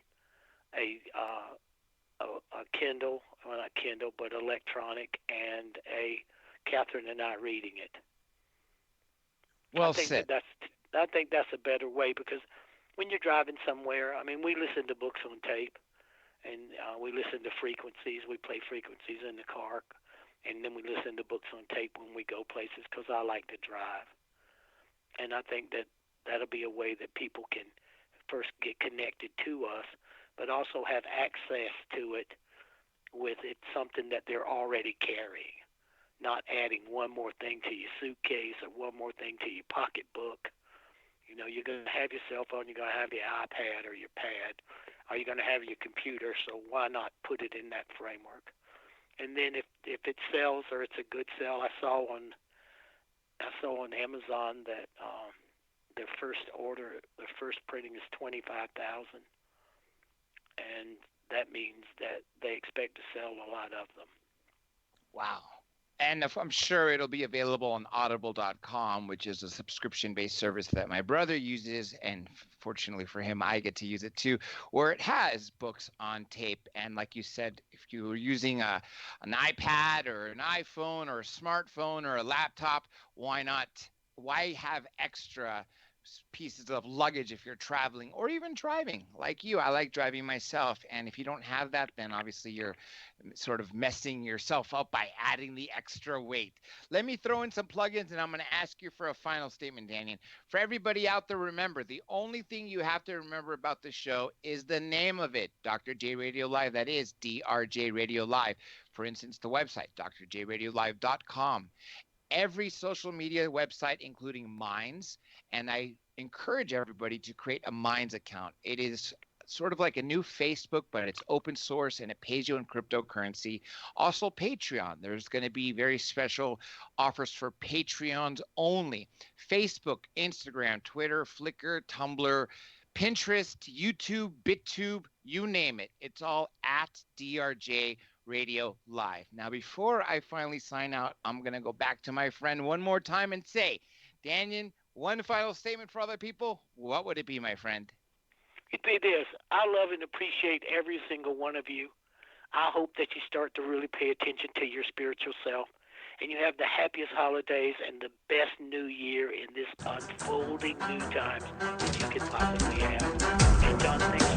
Kindle, well, not Kindle, but electronic, and a Catherine and I reading it. Well I think said. I think that's a better way, because when you're driving somewhere, we listen to books on tape, and we listen to frequencies. We play frequencies in the car, and then we listen to books on tape when we go places, because I like to drive. And I think that that'll be a way that people can first get connected to us, but also have access to it with it's something that they're already carrying, not adding one more thing to your suitcase or one more thing to your pocketbook. You're going to have your cell phone, you're going to have your iPad or your pad, or you're going to have your computer, so why not put it in that framework? And then if it sells, or it's a good sell, I saw on Amazon that their first printing is 25,000, and that means that they expect to sell a lot of them. Wow. And I'm sure it'll be available on audible.com, which is a subscription-based service that my brother uses. And fortunately for him, I get to use it too, where it has books on tape. And like you said, if you were using an iPad or an iPhone or a smartphone or a laptop, why not? Why have extra pieces of luggage if you're traveling or even driving like you? I like driving myself. And if you don't have that, then obviously you're sort of messing yourself up by adding the extra weight. Let me throw in some plugins, and I'm going to ask you for a final statement, Dannion. For everybody out there, remember, the only thing you have to remember about the show is the name of it, Dr. J Radio Live. That is DRJ Radio Live. For instance, the website, drjradiolive.com. Every social media website, including Minds, and I encourage everybody to create a Minds account. It is sort of like a new Facebook, but it's open source and it pays you in cryptocurrency. Also Patreon. There's going to be very special offers for Patreons only. Facebook, Instagram, Twitter, Flickr, Tumblr, Pinterest, YouTube, BitTube, you name it. It's all at DRJ Radio Live. Now, before I finally sign out, I'm going to go back to my friend one more time and say, Dannion, one final statement for other people. What would it be, my friend? It'd be this. I love and appreciate every single one of you. I hope that you start to really pay attention to your spiritual self, and you have the happiest holidays and the best new year in this unfolding new times that you could possibly have. And John, thank